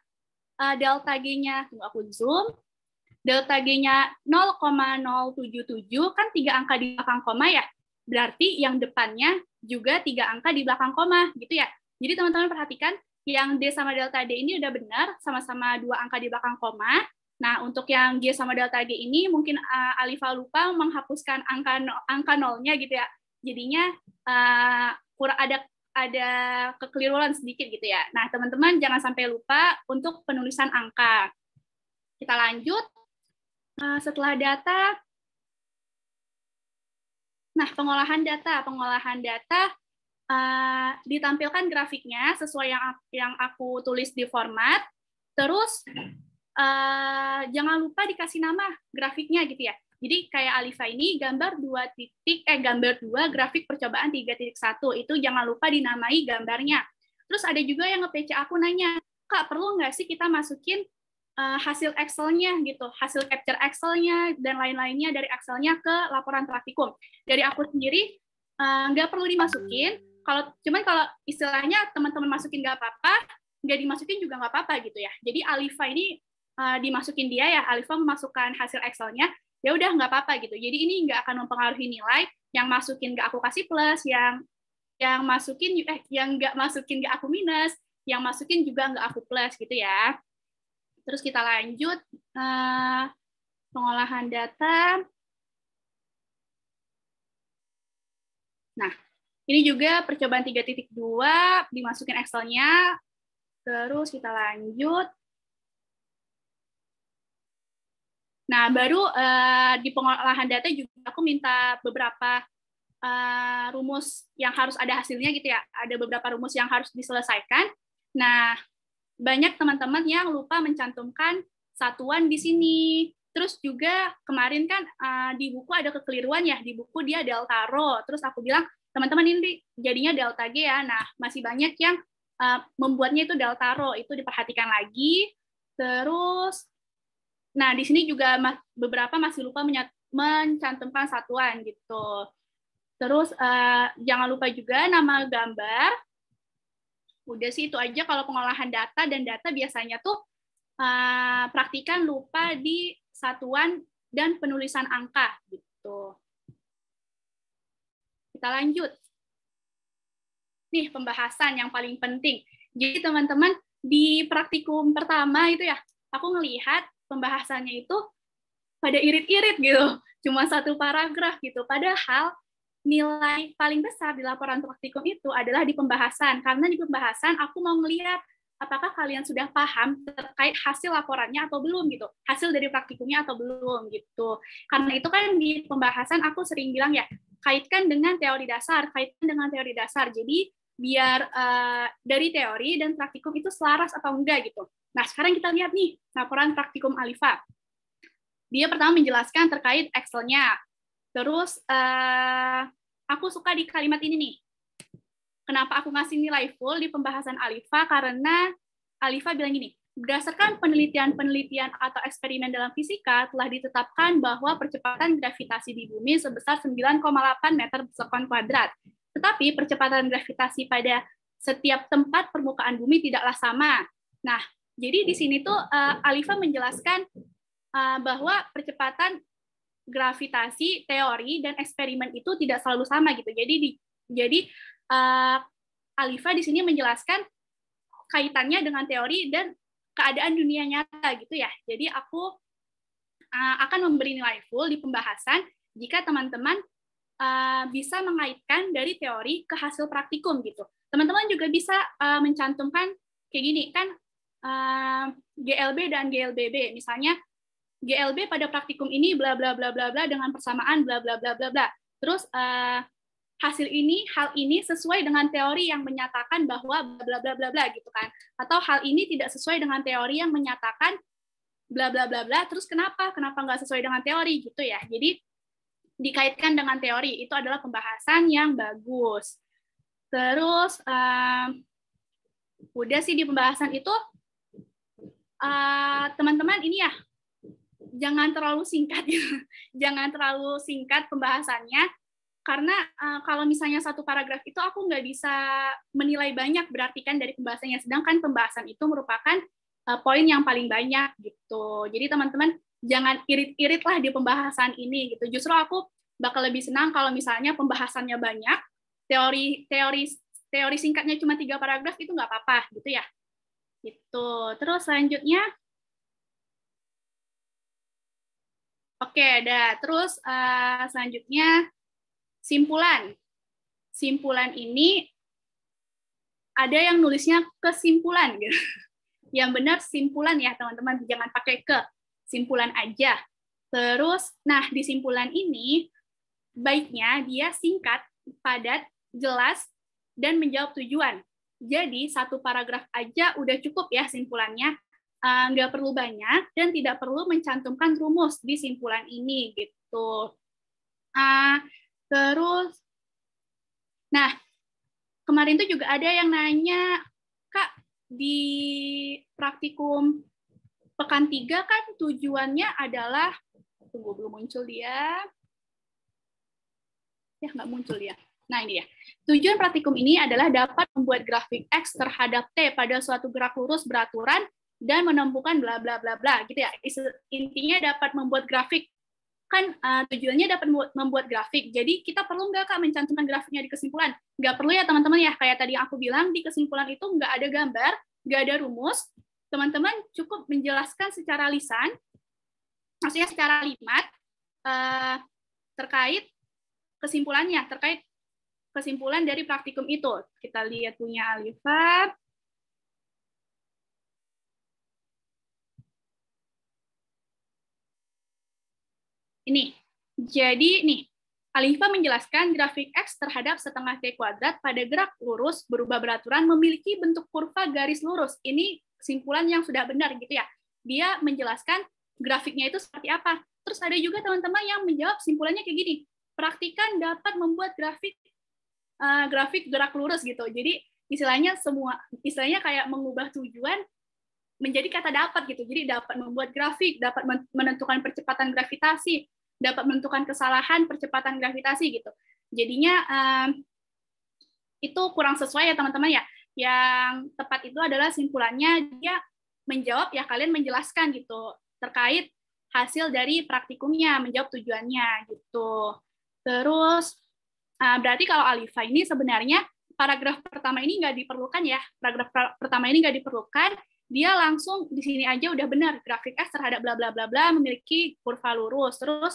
delta G-nya, aku zoom, delta G-nya 0,077, kan 3 angka di belakang koma ya? Berarti yang depannya juga 3 angka di belakang koma, gitu ya? Jadi teman-teman perhatikan, yang D sama delta D ini udah benar, sama-sama 2 angka di belakang koma. Nah, untuk yang G sama delta G ini, mungkin Alifa lupa menghapuskan angka nolnya gitu ya. Jadinya kurang ada kekeliruan sedikit gitu ya. Nah, teman-teman jangan sampai lupa untuk penulisan angka. Kita lanjut. Setelah data, nah pengolahan data ditampilkan grafiknya sesuai yang aku tulis di format. Terus jangan lupa dikasih nama grafiknya gitu ya. Jadi kayak Alifa ini gambar 2 grafik percobaan 3.1 itu jangan lupa dinamai gambarnya. Terus ada juga yang nge-PC aku nanya, Kak perlu nggak sih kita masukin hasil Excel-nya gitu, hasil capture Excel-nya dan lain-lainnya dari Excel-nya ke laporan praktikum. Dari aku sendiri nggak perlu dimasukin. Cuman kalau istilahnya teman-teman masukin nggak apa-apa, nggak dimasukin juga nggak apa-apa gitu ya. Jadi Alifa ini dimasukin dia ya, Alifa memasukkan hasil Excel-nya, ya udah nggak apa-apa gitu. Jadi ini nggak akan mempengaruhi nilai. Yang masukin nggak aku kasih plus, yang nggak masukin nggak aku minus, yang masukin juga nggak aku plus gitu ya. Terus kita lanjut pengolahan data. Nah, ini juga percobaan 3.2 dimasukin Excel-nya. Terus kita lanjut. Nah, baru di pengolahan data juga aku minta beberapa rumus yang harus ada hasilnya gitu ya. Ada beberapa rumus yang harus diselesaikan. Nah, banyak teman-teman yang lupa mencantumkan satuan di sini. Terus juga kemarin kan di buku ada kekeliruan ya. Di buku dia delta rho. Terus aku bilang, teman-teman ini jadinya delta G ya. Nah, masih banyak yang membuatnya itu delta rho. Itu diperhatikan lagi. Terus nah, di sini juga beberapa masih lupa mencantumkan satuan gitu. Terus jangan lupa juga nama gambar. Udah sih itu aja kalau pengolahan data, dan data biasanya tuh praktikan lupa di satuan dan penulisan angka gitu. Kita lanjut. Nih pembahasan yang paling penting. Jadi teman-teman di praktikum pertama itu ya, aku ngelihat pembahasannya itu pada irit-irit gitu, cuma 1 paragraf gitu. Padahal nilai paling besar di laporan praktikum itu adalah di pembahasan, karena di pembahasan aku mau melihat apakah kalian sudah paham terkait hasil laporannya atau belum gitu, hasil dari praktikumnya atau belum gitu. Karena itu kan di pembahasan aku sering bilang ya, kaitkan dengan teori dasar, Jadi biar dari teori dan praktikum itu selaras atau enggak gitu. Nah, sekarang kita lihat nih, laporan praktikum Alifa. Dia pertama menjelaskan terkait Excel-nya. Terus, aku suka di kalimat ini nih. Kenapa aku ngasih nilai full di pembahasan Alifa? Karena Alifa bilang gini, berdasarkan penelitian atau eksperimen dalam fisika, telah ditetapkan bahwa percepatan gravitasi di bumi sebesar 9,8 meter per sekon kuadrat. Tetapi percepatan gravitasi pada setiap tempat permukaan bumi tidaklah sama. Nah, jadi di sini tuh Alifa menjelaskan bahwa percepatan gravitasi teori dan eksperimen itu tidak selalu sama gitu. Jadi Alifa di sini menjelaskan kaitannya dengan teori dan keadaan dunia nyata gitu ya. Jadi aku akan memberi nilai full di pembahasan jika teman-teman bisa mengaitkan dari teori ke hasil praktikum gitu. Teman-teman juga bisa mencantumkan kayak gini kan, GLB dan GLBB. Misalnya GLB pada praktikum ini bla bla bla bla bla dengan persamaan bla bla bla bla bla. Terus hal ini sesuai dengan teori yang menyatakan bahwa bla bla bla bla gitu kan. Atau hal ini tidak sesuai dengan teori yang menyatakan bla bla bla bla. Terus kenapa nggak sesuai dengan teori gitu ya. Jadi dikaitkan dengan teori itu adalah pembahasan yang bagus. Terus udah sih di pembahasan itu teman-teman ini ya jangan terlalu singkat gitu. Jangan terlalu singkat pembahasannya karena kalau misalnya 1 paragraf itu aku nggak bisa menilai banyak berarti kan dari pembahasannya, sedangkan pembahasan itu merupakan poin yang paling banyak gitu. Jadi teman-teman jangan irit-irit lah di pembahasan ini gitu. Justru aku bakal lebih senang kalau misalnya pembahasannya banyak, teori singkatnya cuma 3 paragraf itu nggak apa-apa gitu ya. Gitu. Terus selanjutnya, oke, terus selanjutnya simpulan. simpulan ini ada yang nulisnya kesimpulan gitu. Yang benar simpulan ya teman-teman, jangan pakai ke, simpulan aja. Terus, nah di simpulan ini baiknya dia singkat, padat, jelas, dan menjawab tujuan. Jadi satu paragraf aja udah cukup ya simpulannya, nggak perlu banyak dan tidak perlu mencantumkan rumus di simpulan ini gitu. Terus, nah kemarin tuh juga ada yang nanya, Kak, di praktikum pekan 3 kan tujuannya adalah, tunggu belum muncul dia, ya nggak muncul ya. Nah ini ya, tujuan praktikum ini adalah dapat membuat grafik X terhadap T pada suatu gerak lurus beraturan dan menemukan bla bla bla bla gitu ya. Intinya dapat membuat grafik. Kan tujuannya dapat membuat grafik. Jadi kita perlu nggak Kak mencantumkan grafiknya di kesimpulan? Nggak perlu ya teman-teman ya. Kayak tadi yang aku bilang, di kesimpulan itu nggak ada gambar, nggak ada rumus. Teman-teman cukup menjelaskan secara lisan, maksudnya secara limat, terkait kesimpulannya, terkait kesimpulan dari praktikum itu. Kita lihat punya Alifa. Ini, jadi nih, Alifa menjelaskan grafik X terhadap setengah T kuadrat pada gerak lurus berubah beraturan memiliki bentuk kurva garis lurus. Ini kesimpulan yang sudah benar gitu ya. Dia menjelaskan grafiknya itu seperti apa. Terus ada juga teman-teman yang menjawab simpulannya kayak gini. Praktikan dapat membuat grafik gerak lurus gitu. Jadi istilahnya kayak mengubah tujuan menjadi kata dapat gitu. Jadi dapat membuat grafik, dapat menentukan percepatan gravitasi, dapat menentukan kesalahan percepatan gravitasi gitu. Jadinya itu kurang sesuai ya teman-teman ya. Yang tepat itu adalah simpulannya dia menjawab ya, kalian menjelaskan gitu terkait hasil dari praktikumnya, menjawab tujuannya gitu. Terus berarti kalau Alifa ini sebenarnya paragraf pertama ini nggak diperlukan ya. Paragraf pertama ini nggak diperlukan. Dia langsung di sini aja udah benar, grafik X terhadap bla bla bla bla memiliki kurva lurus. Terus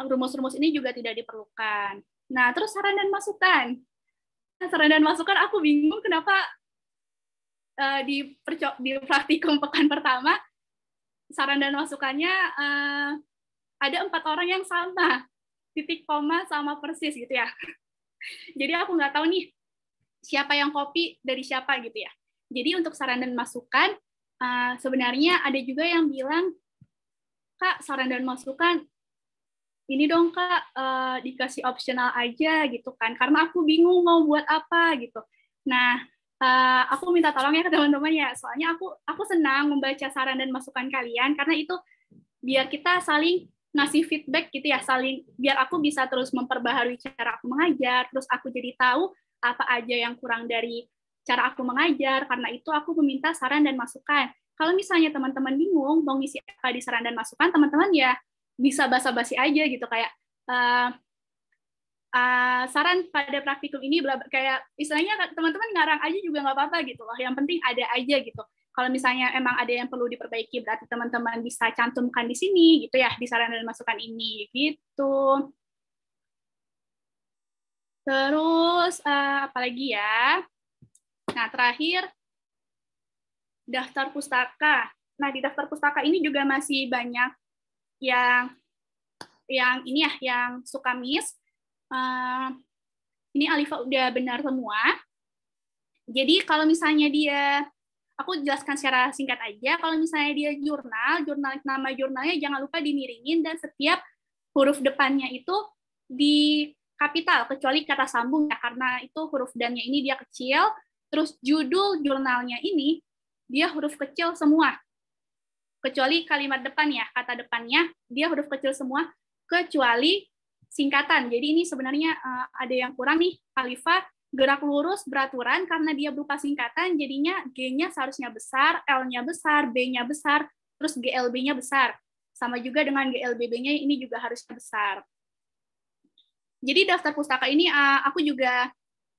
rumus-rumus ini juga tidak diperlukan. Nah, terus saran dan masukan. Saran dan masukan aku bingung kenapa di praktikum pekan pertama saran dan masukannya ada 4 orang yang sama, titik koma sama persis gitu ya. Jadi aku nggak tahu nih siapa yang copy dari siapa gitu ya. Jadi untuk saran dan masukan, sebenarnya ada juga yang bilang, Kak, saran dan masukan, ini dong Kak, dikasih optional aja gitu kan, karena aku bingung mau buat apa gitu. Nah, aku minta tolong ya ke teman-teman ya, soalnya aku senang membaca saran dan masukan kalian, karena itu biar kita saling ngasih feedback gitu ya, biar aku bisa terus memperbaharui cara aku mengajar, terus aku jadi tahu apa aja yang kurang dari cara aku mengajar, karena itu aku meminta saran dan masukan. Kalau misalnya teman-teman bingung mau ngisi apa di saran dan masukan, teman-teman ya bisa basa-basi aja gitu, kayak saran pada praktikum ini, kayak istilahnya teman-teman ngarang aja juga nggak apa-apa gitu loh, yang penting ada aja gitu. Kalau misalnya emang ada yang perlu diperbaiki, berarti teman-teman bisa cantumkan di sini gitu ya, di saran dan masukan ini gitu. Terus apalagi ya? Nah, terakhir, daftar pustaka. Nah, di daftar pustaka ini juga masih banyak yang ini ya, yang suka miss. Ini Alifa udah benar semua. Jadi kalau misalnya aku jelaskan secara singkat aja, kalau misalnya dia jurnal, nama jurnalnya jangan lupa dimiringin, dan setiap huruf depannya itu di kapital, kecuali kata sambung ya, karena itu huruf dan-nya ini dia kecil. Terus judul jurnalnya ini dia huruf kecil semua, kecuali kalimat depan ya, kata depannya dia huruf kecil semua, kecuali singkatan. Jadi ini sebenarnya ada yang kurang nih, Alifa, gerak lurus beraturan karena dia berupa singkatan, jadinya G-nya seharusnya besar, L-nya besar, B-nya besar, terus GLB-nya besar. Sama juga dengan GLBB-nya ini juga harusnya besar. Jadi daftar pustaka ini aku juga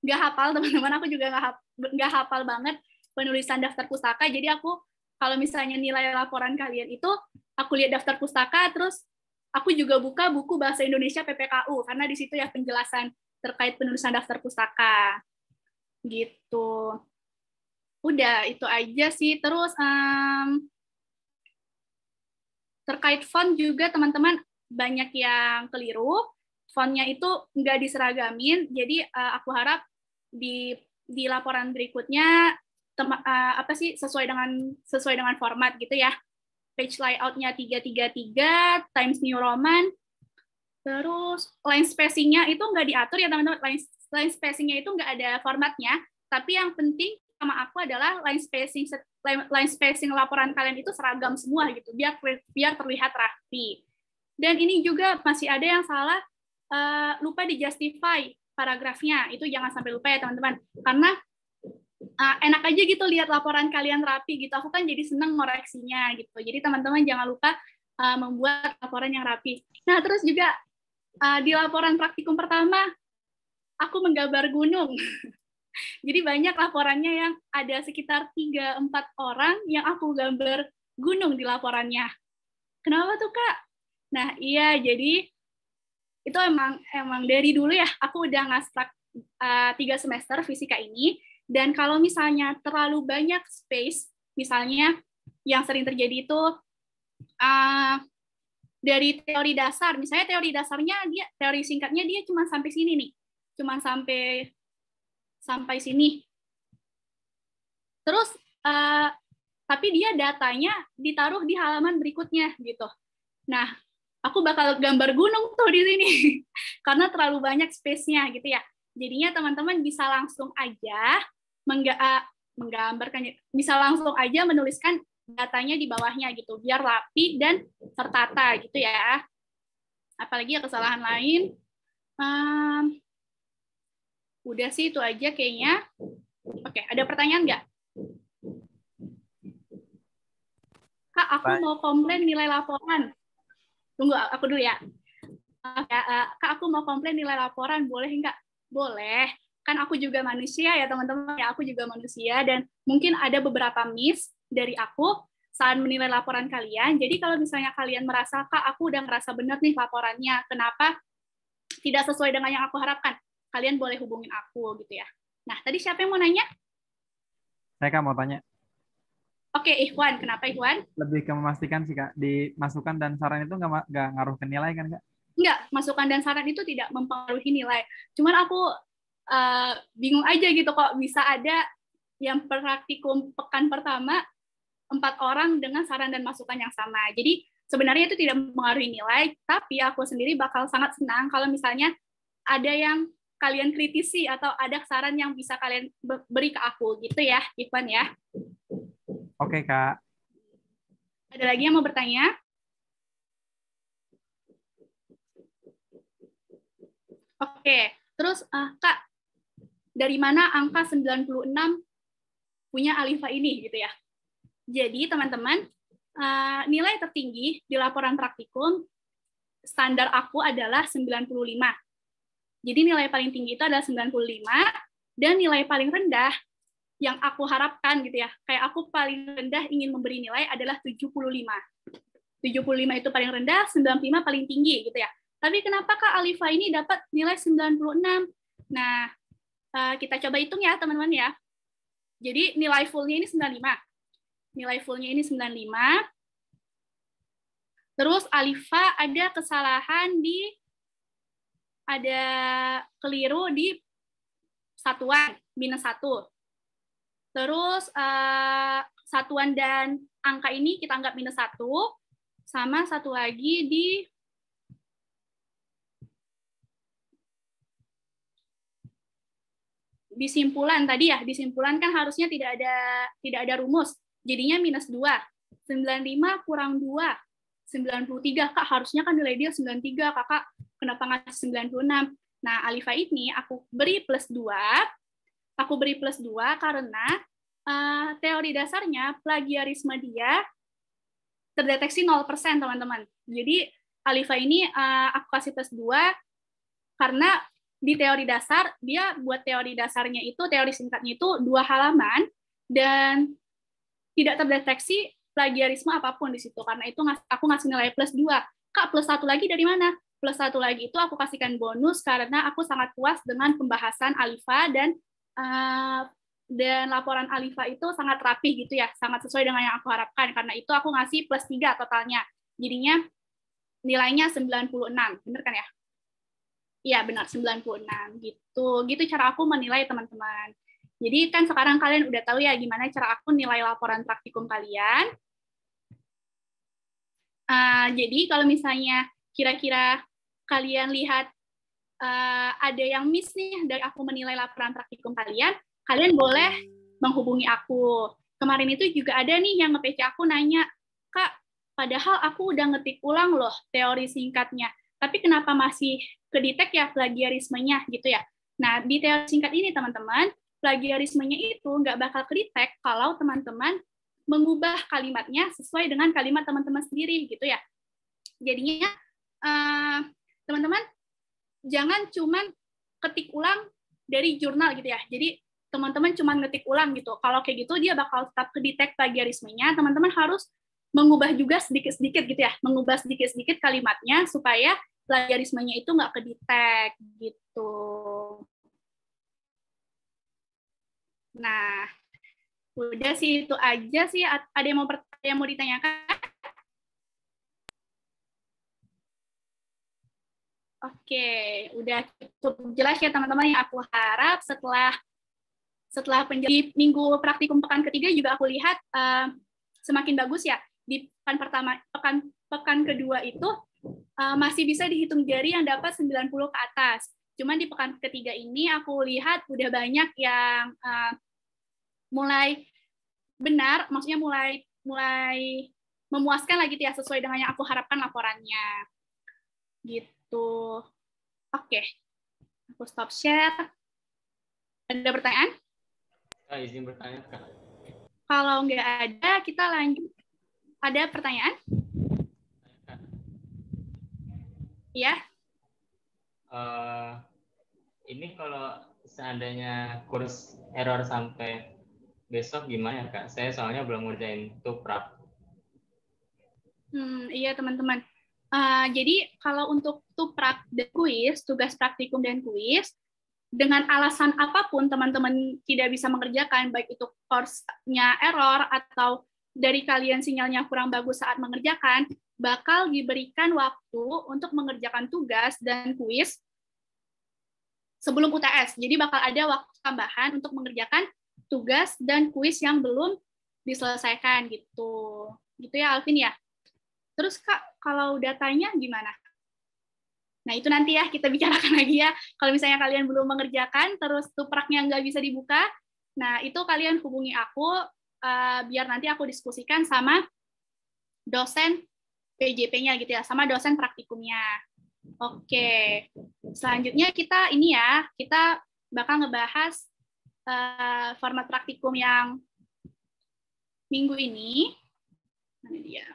nggak hafal, teman-teman, aku juga nggak hafal banget penulisan daftar pustaka. Jadi aku kalau misalnya nilai laporan kalian itu, aku lihat daftar pustaka, terus aku juga buka buku Bahasa Indonesia PPKU, karena di situ ya penjelasan terkait penulisan daftar pustaka. Gitu. Udah, itu aja sih. Terus terkait font juga teman-teman banyak yang keliru. Fontnya itu nggak diseragamin, jadi aku harap di laporan berikutnya sesuai dengan format gitu ya. Page layout-nya 333 Times New Roman. Terus line spacing-nya itu nggak diatur ya teman-teman. Line spacing-nya itu nggak ada formatnya, tapi yang penting sama aku adalah line spacing laporan kalian itu seragam semua gitu, biar terlihat rapi. Dan ini juga masih ada yang salah, lupa di justify paragrafnya. Itu jangan sampai lupa ya teman-teman, karena enak aja gitu lihat laporan kalian rapi gitu. Aku kan jadi seneng ngoreksinya gitu. Jadi teman-teman jangan lupa membuat laporan yang rapi. Nah, terus juga di laporan praktikum pertama aku menggambar gunung. Jadi banyak laporannya yang ada sekitar 3-4 orang yang aku gambar gunung di laporannya. Kenapa tuh, Kak? Nah, iya, jadi itu emang dari dulu ya, aku udah ngastrak 3 semester fisika ini, dan kalau misalnya terlalu banyak space, misalnya yang sering terjadi itu dari teori dasar, misalnya teori singkatnya dia cuma sampai sini nih, cuma sampai sini. Terus tapi dia datanya ditaruh di halaman berikutnya gitu. Nah, aku bakal gambar gunung tuh di sini karena terlalu banyak space-nya gitu ya. Jadinya teman-teman bisa langsung aja menggambarkan, bisa langsung aja menuliskan datanya di bawahnya gitu, biar rapi dan tertata gitu ya. Apalagi kesalahan lain. Udah sih itu aja kayaknya. Oke, ada pertanyaan nggak? Kak, aku mau komplain nilai laporan. Tunggu, aku dulu ya. Kak, aku mau komplain nilai laporan, boleh nggak? Boleh. Kan aku juga manusia ya, teman-teman. Ya, aku juga manusia, dan mungkin ada beberapa miss dari aku saat menilai laporan kalian. Jadi kalau misalnya kalian merasa, Kak, aku udah ngerasa benar nih laporannya, kenapa tidak sesuai dengan yang aku harapkan? Kalian boleh hubungin aku gitu ya. Nah, tadi siapa yang mau nanya? Saya Kak mau tanya. Oke, Ikhwan. Kenapa Ikhwan? Lebih ke memastikan sih Kak, di masukan dan saran itu nggak ngaruh ke nilai kan Kak? Enggak, masukan dan saran itu tidak mempengaruhi nilai. Cuman aku bingung aja gitu kok bisa ada yang praktikum pekan pertama 4 orang dengan saran dan masukan yang sama. Jadi sebenarnya itu tidak mempengaruhi nilai, tapi aku sendiri bakal sangat senang kalau misalnya ada yang kalian kritisi atau ada saran yang bisa kalian beri ke aku gitu ya, Ikhwan ya. Oke, Kak. Ada lagi yang mau bertanya? Oke, terus Kak, dari mana angka 96 punya Alifa ini gitu ya? Jadi teman-teman, nilai tertinggi di laporan praktikum standar aku adalah 95. Jadi nilai paling tinggi itu adalah 95, dan nilai paling rendah yang aku harapkan gitu ya, kayak aku paling rendah ingin memberi nilai adalah 75. 75 itu paling rendah, 95 paling tinggi gitu ya. Tapi kenapa Kak Alifa ini dapat nilai 96? Nah, kita coba hitung ya teman-teman ya. Jadi nilai fullnya ini 95. Nilai fullnya ini 95. Terus Alifa ada kesalahan ada keliru di satuan, -1. Terus satuan dan angka ini kita anggap -1, sama satu lagi di simpulan tadi ya, di simpulan kan harusnya tidak ada rumus, jadinya -2. 95 kurang 2, 93. Kak, harusnya kan nilai dia 93, Kakak kenapa ngasih 96? Nah, Alifa ini aku beri +2. Aku beri +2 karena teori dasarnya plagiarisme dia terdeteksi 0%, teman-teman. Jadi Alifa ini aku kasih +2 karena di teori dasar dia buat teori dasarnya itu, teori singkatnya itu 2 halaman, dan tidak terdeteksi plagiarisme apapun di situ. Karena itu aku ngasih nilai +2. Kak, +1 lagi dari mana? plus 1 lagi itu aku kasihkan bonus karena aku sangat puas dengan pembahasan Alifa dan laporan Alifa itu sangat rapih gitu ya, sangat sesuai dengan yang aku harapkan. Karena itu aku ngasih plus 3 totalnya. Jadinya nilainya 96, bener kan ya? Iya, benar 96 gitu. Gitu cara aku menilai teman-teman. Jadi kan sekarang kalian udah tahu ya gimana cara aku nilai laporan praktikum kalian. Jadi kalau misalnya kira-kira kalian lihat ada yang miss nih dari aku menilai laporan praktikum kalian, kalian boleh menghubungi aku. Kemarin itu juga ada nih yang nge-PC aku nanya, Kak, padahal aku udah ngetik ulang loh teori singkatnya, tapi kenapa masih kedetek ya plagiarismenya gitu ya. Nah, di teori singkat ini teman-teman, plagiarismenya itu nggak bakal kedetek kalau teman-teman mengubah kalimatnya sesuai dengan kalimat teman-teman sendiri gitu ya. Jadinya teman-teman jangan cuman ketik ulang dari jurnal gitu ya. Jadi teman-teman cuma ngetik ulang gitu. Kalau kayak gitu dia bakal tetap kedetek plagiarismenya. Teman-teman harus mengubah juga sedikit-sedikit gitu ya. Mengubah sedikit-sedikit kalimatnya supaya plagiarismenya itu nggak kedetek gitu. Nah, udah sih itu aja sih. Ada yang mau ditanyakan? Oke, udah cukup jelas ya teman-teman. Yang aku harap setelah penjelasan minggu praktikum pekan ketiga juga aku lihat semakin bagus ya. Di pekan pertama, pekan kedua itu masih bisa dihitung jari yang dapat 90 ke atas. Cuman di pekan ketiga ini aku lihat udah banyak yang mulai benar, maksudnya mulai memuaskan lagi ya sesuai dengan yang aku harapkan laporannya. Gitu. Oke. Aku stop share. Ada pertanyaan? Kak, izin bertanya, Kak. Kalau nggak ada, kita lanjut. Ada pertanyaan? Iya. Ini kalau seandainya kurs error sampai besok gimana, Kak? Saya soalnya belum ngerjain tuprak. Iya, teman-teman. Jadi kalau untuk tuprak dan kuis, tugas praktikum dan kuis, dengan alasan apapun teman-teman tidak bisa mengerjakan, baik itu course-nya error atau dari kalian sinyalnya kurang bagus saat mengerjakan, bakal diberikan waktu untuk mengerjakan tugas dan kuis sebelum UTS. Jadi bakal ada waktu tambahan untuk mengerjakan tugas dan kuis yang belum diselesaikan gitu. Gitu ya Alvin ya. Terus Kak, kalau datanya gimana? Nah itu nanti ya kita bicarakan lagi ya. Kalau misalnya kalian belum mengerjakan, terus tupraknya nggak bisa dibuka, nah itu kalian hubungi aku, biar nanti aku diskusikan sama dosen PJP-nya gitu ya, sama dosen praktikumnya. Oke, selanjutnya kita ini ya, kita bakal ngebahas format praktikum yang minggu ini. Mana dia?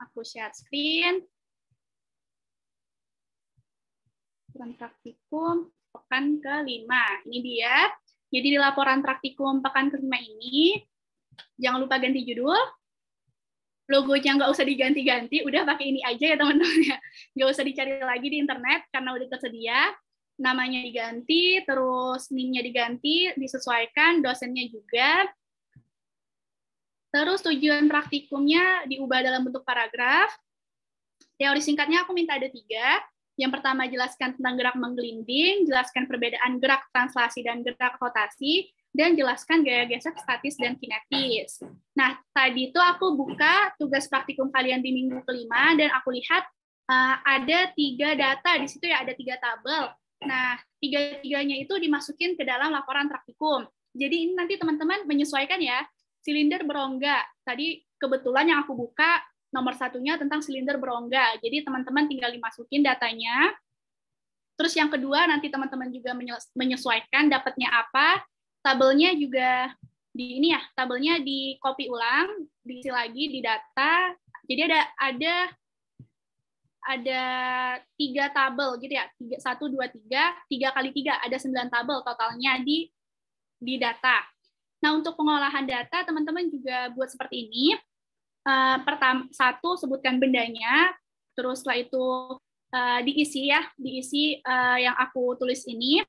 Aku share screen. Laporan praktikum pekan kelima. Ini dia. Jadi di laporan praktikum pekan kelima ini, jangan lupa ganti judul. Logonya nggak usah diganti-ganti, udah pakai ini aja ya teman-teman ya. Nggak usah dicari lagi di internet karena udah tersedia. Namanya diganti, terus NIM-nya diganti, disesuaikan, dosennya juga. Terus tujuan praktikumnya diubah dalam bentuk paragraf. Teori singkatnya aku minta ada 3. Yang pertama jelaskan tentang gerak menggelinding, jelaskan perbedaan gerak translasi dan gerak rotasi, dan jelaskan gaya gesek statis dan kinetis. Nah, tadi itu aku buka tugas praktikum kalian di minggu kelima, dan aku lihat ada 3 data, di situ ya ada 3 tabel. Nah, 3-tiganya itu dimasukin ke dalam laporan praktikum. Jadi ini nanti teman-teman menyesuaikan ya, silinder berongga. Tadi kebetulan yang aku buka nomor 1-nya tentang silinder berongga. Jadi teman-teman tinggal dimasukin datanya. Terus yang kedua nanti teman-teman juga menyesuaikan dapatnya apa. Tabelnya juga di ini ya, tabelnya di copy ulang, diisi lagi di data. Jadi ada 3 tabel gitu ya. 1, 2, 3, 3 kali 3 ada 9 tabel totalnya di data. Nah, untuk pengolahan data, teman-teman juga buat seperti ini. pertama, satu, sebutkan bendanya, terus setelah itu diisi yang aku tulis ini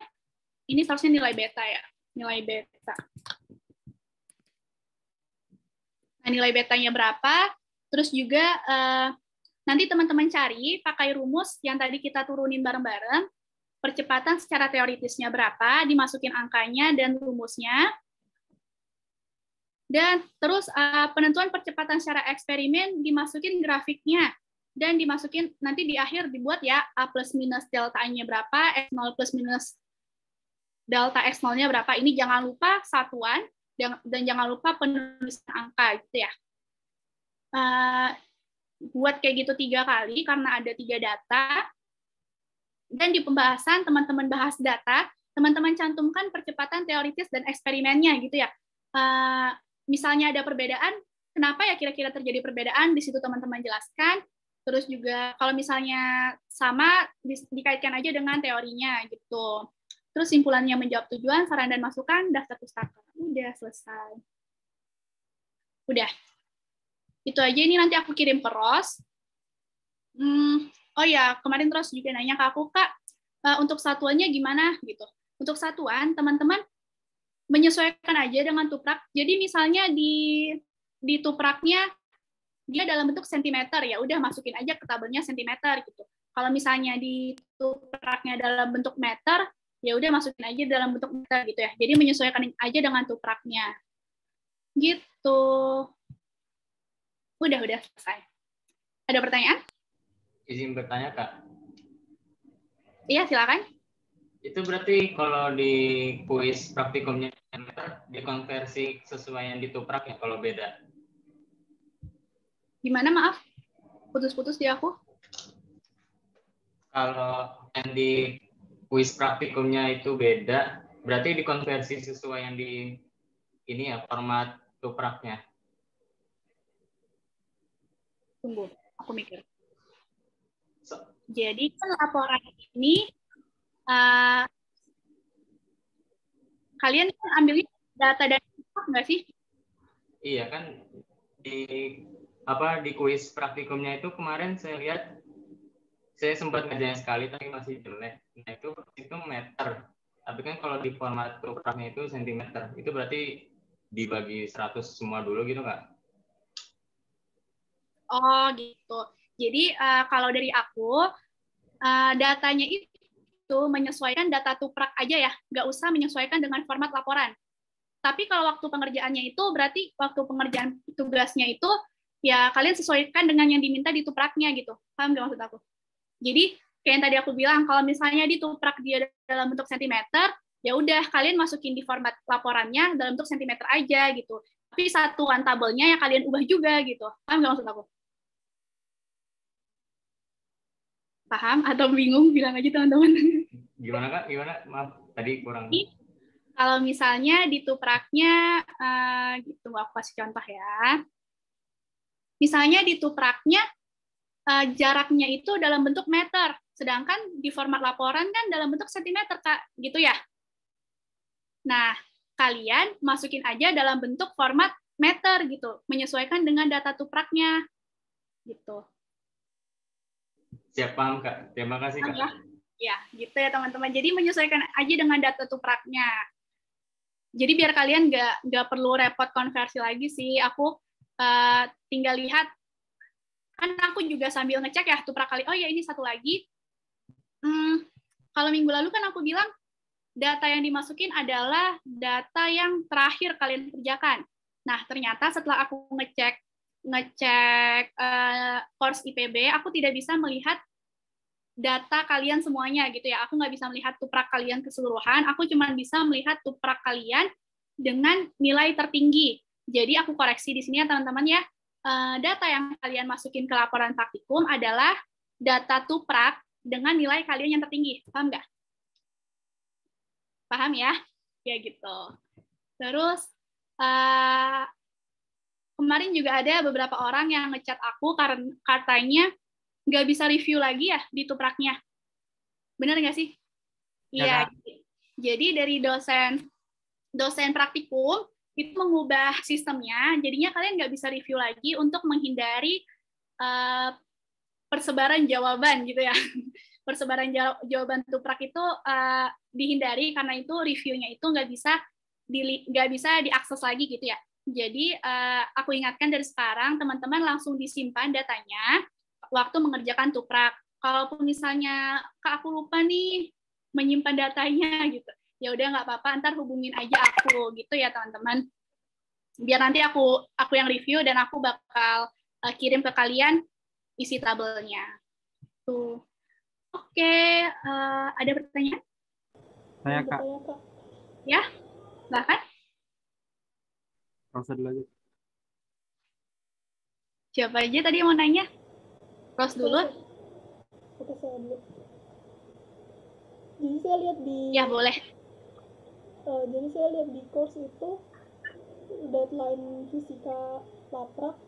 seharusnya nilai beta ya, nilai beta. Nah, nilai betanya berapa, terus juga nanti teman-teman cari pakai rumus yang tadi kita turunin bareng-bareng, percepatan secara teoritisnya berapa, dimasukin angkanya dan rumusnya, dan terus penentuan percepatan secara eksperimen dimasukin grafiknya, dan dimasukin nanti di akhir dibuat ya A plus minus delta-nya berapa, X0 plus minus delta X0-nya berapa. Ini jangan lupa satuan, dan jangan lupa penulisan angka gitu ya. Buat kayak gitu 3 kali karena ada 3 data. Dan di pembahasan teman-teman bahas data, teman-teman cantumkan percepatan teoritis dan eksperimennya gitu ya. Misalnya ada perbedaan, kenapa ya kira-kira terjadi perbedaan, di situ teman-teman jelaskan. Terus juga kalau misalnya sama, dikaitkan aja dengan teorinya gitu. Terus simpulannya menjawab tujuan, saran dan masukan, daftar pustaka. Udah selesai. Udah. Itu aja, ini nanti aku kirim ke Ros. Oh ya, kemarin Ros juga nanya ke aku, Kak, untuk satuannya gimana gitu. Untuk satuan, teman-teman menyesuaikan aja dengan tuprak. Jadi misalnya di tupraknya dia dalam bentuk sentimeter, ya udah masukin aja ke tabelnya sentimeter gitu. Kalau misalnya di tupraknya dalam bentuk meter, ya udah masukin aja dalam bentuk meter gitu ya. Jadi menyesuaikan aja dengan tupraknya. Gitu. Udah selesai. Ada pertanyaan? Izin bertanya, Kak. Iya, silakan. Itu berarti kalau di kuis praktikumnya dikonversi sesuai yang dituprak ya kalau beda? Gimana, maaf? Putus-putus di aku. Kalau yang di kuis praktikumnya itu beda, berarti dikonversi sesuai yang di ini ya, format tupraknya. Tunggu, aku mikir. Jadi kan laporan ini kalian kan ambilnya data dari tuprak nggak sih? Iya kan, di kuis praktikumnya itu kemarin saya lihat, saya sempat ngerjain sekali tapi masih jelek. Nah itu meter. Tapi kan kalau di format tupraknya itu sentimeter. Itu berarti dibagi 100 semua dulu gitu nggak? Oh gitu. Jadi kalau dari aku datanya itu menyesuaikan data tuprak aja ya, nggak usah menyesuaikan dengan format laporan. Tapi kalau waktu pengerjaannya itu berarti waktu pengerjaan tugasnya itu ya kalian sesuaikan dengan yang diminta di tupraknya gitu. Paham nggak maksud aku? Jadi kayak yang tadi aku bilang, kalau misalnya di tuprak dia dalam bentuk sentimeter, ya udah kalian masukin di format laporannya dalam bentuk sentimeter aja gitu. Tapi satuan tabelnya ya kalian ubah juga gitu. Paham nggak maksud aku? Paham atau bingung? Bilang aja teman-teman. Gimana Kak? Gimana? Maaf, tadi kurang. Kalau misalnya di tupraknya, gitu, aku kasih contoh ya. Misalnya di tupraknya, jaraknya itu dalam bentuk meter, sedangkan di format laporan kan dalam bentuk sentimeter, Kak. Gitu ya? Nah, kalian masukin aja dalam bentuk format meter gitu, menyesuaikan dengan data tupraknya. Gitu. Siap, paham, Kak. Terima kasih, Kak. Ya, gitu ya teman-teman. Jadi menyesuaikan aja dengan data tupraknya. Jadi biar kalian nggak perlu repot konversi lagi sih. Aku tinggal lihat, kan aku juga sambil ngecek ya tuprak kali. Oh ya, ini satu lagi. Kalau minggu lalu kan aku bilang data yang dimasukin adalah data yang terakhir kalian kerjakan. Nah, ternyata setelah aku ngecek course IPB, aku tidak bisa melihat data kalian semuanya gitu ya. Aku nggak bisa melihat tuprak kalian keseluruhan. Aku cuma bisa melihat tuprak kalian dengan nilai tertinggi. Jadi aku koreksi di sini ya teman-teman ya. Data yang kalian masukin ke laporan praktikum adalah data tuprak dengan nilai kalian yang tertinggi. Paham nggak? Paham ya? Ya gitu. Terus kemarin juga ada beberapa orang yang ngechat aku karena katanya nggak bisa review lagi ya di tupraknya. Benar nggak sih? Iya. Ya, jadi dari dosen praktikum itu mengubah sistemnya, jadinya kalian nggak bisa review lagi untuk menghindari persebaran jawaban gitu ya. Persebaran jawaban tuprak itu dihindari karena itu reviewnya itu nggak bisa diakses lagi gitu ya. Jadi aku ingatkan dari sekarang teman-teman langsung disimpan datanya waktu mengerjakan tuprak. Kalaupun misalnya Kak aku lupa nih menyimpan datanya gitu, ya udah nggak apa-apa, ntar hubungin aja aku gitu ya teman-teman. Biar nanti aku yang review dan aku bakal kirim ke kalian isi tabelnya. Tuh. Oke, ada pertanyaan? Saya Kak. Ya, silahkan. Proses dulu aja. Siapa aja tadi yang mau nanya? Ros dulu. Oke, saya dulu. Jadi saya lihat di... Ya, boleh. Jadi saya lihat di course itu, deadline fisika laprak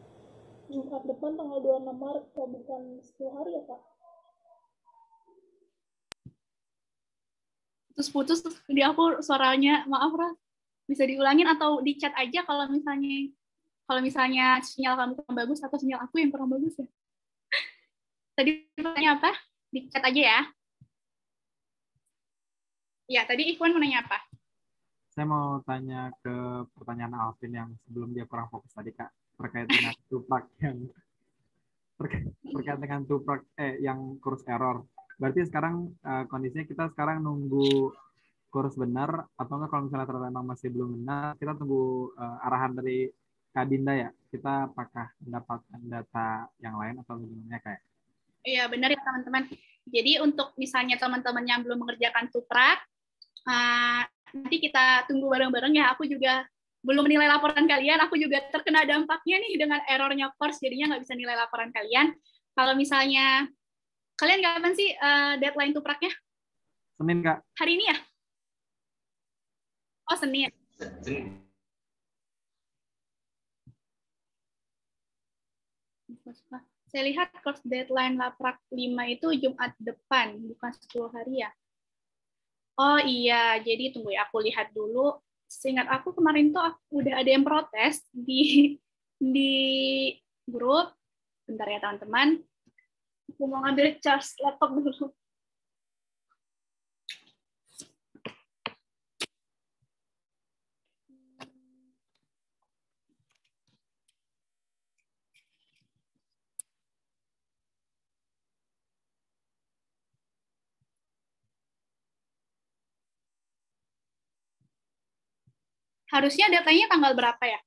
Jumat depan tanggal 26 Maret, bukan 10 hari ya, Pak? Putus-putus di aku suaranya, maaf, Ros. Bisa diulangin atau di chat aja kalau misalnya sinyal kamu kurang bagus atau sinyal aku yang kurang bagus ya. Tadi pertanyaan apa? Di chat aja ya. Ya, tadi Ikhwan mau nanya apa? Saya mau tanya ke pertanyaan Alvin yang sebelum dia kurang fokus tadi, Kak, terkait dengan tuprak terkait dengan tuprak yang kurs error. Berarti sekarang kondisinya kita sekarang nunggu kurs benar, atau enggak kalau misalnya ternyata memang masih belum benar, kita tunggu arahan dari Kak Dinda ya. Kita apakah mendapatkan data yang lain atau bagaimana kayak? Iya, benar ya teman-teman. Jadi untuk misalnya teman-teman yang belum mengerjakan tuprak, nanti kita tunggu bareng-bareng ya. Aku juga belum menilai laporan kalian, aku juga terkena dampaknya nih dengan errornya course, jadinya nggak bisa nilai laporan kalian. Kalau misalnya, kalian kapan sih deadline tupraknya? Senin, Kak. Hari ini ya? Oh, Senin. Saya lihat course deadline laprak 5 itu Jumat depan, bukan 10 hari ya? Oh iya, jadi tunggu ya, aku lihat dulu. Seingat aku kemarin tuh udah ada yang protes di grup. Bentar ya teman-teman. Aku mau ngambil charge laptop dulu. Harusnya datanya tanggal berapa ya?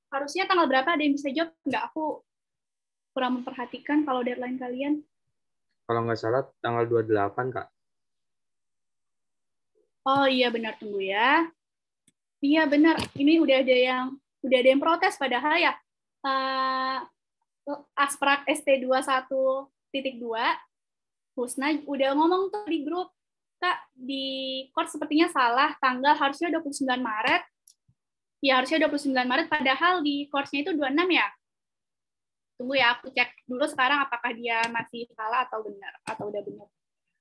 Harusnya tanggal berapa? Ada yang bisa jawab? Nggak, aku kurang memperhatikan kalau deadline kalian. Kalau nggak salah tanggal 28, Kak. Oh iya benar, tunggu ya. Iya benar, ini udah ada yang protes padahal ya. Asprak ST21.2 Husna udah ngomong tuh di grup, Kak, di course sepertinya salah, tanggal harusnya 29 Maret. Ya, harusnya 29 Maret, padahal di course-nya itu 26 ya. Tunggu ya, aku cek dulu sekarang apakah dia masih salah atau benar, atau udah benar.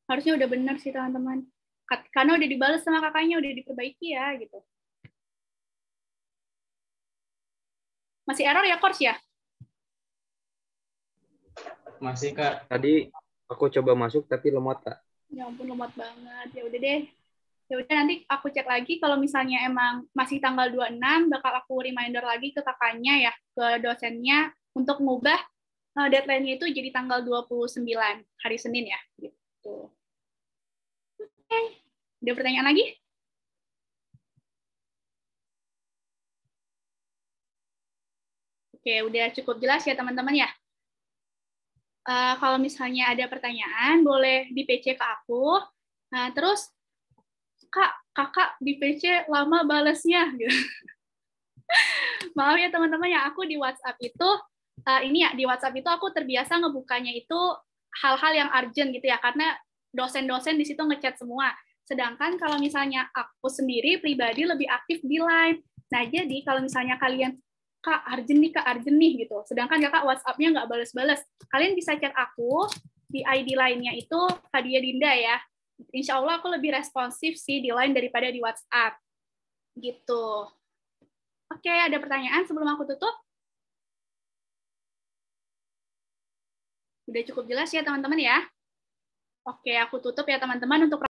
Harusnya udah benar sih, teman-teman. Karena udah dibalas sama kakaknya, udah diperbaiki ya, gitu. Masih error ya, course ya? Masih, Kak. Tadi aku coba masuk, tapi lemot, Kak. Ya ampun, lemot banget. Ya udah deh. Ya udah nanti aku cek lagi kalau misalnya emang masih tanggal 26 bakal aku reminder lagi ke kakaknya ya, ke dosennya untuk ngubah deadline-nya itu jadi tanggal 29 hari Senin ya, gitu. Oke. Ada pertanyaan lagi? Oke, udah cukup jelas ya teman-teman ya. Kalau misalnya ada pertanyaan, boleh di PC ke aku. Nah, terus, kakak di PC lama balesnya. Maaf ya teman-teman, ya aku di WhatsApp itu, di WhatsApp itu aku terbiasa ngebukanya itu hal-hal yang urgent gitu ya, karena dosen-dosen di situ ngechat semua. Sedangkan kalau misalnya aku sendiri pribadi lebih aktif di Line. Nah, jadi kalau misalnya kalian Kak, urgent nih, gitu. Sedangkan kakak WhatsApp-nya nggak balas-balas. Kalian bisa chat aku, di ID lainnya itu Fadia Dinda ya. Insya Allah aku lebih responsif sih di Line daripada di WhatsApp. Gitu. Oke, ada pertanyaan sebelum aku tutup? Udah cukup jelas ya teman-teman ya? Oke, aku tutup ya teman-teman untuk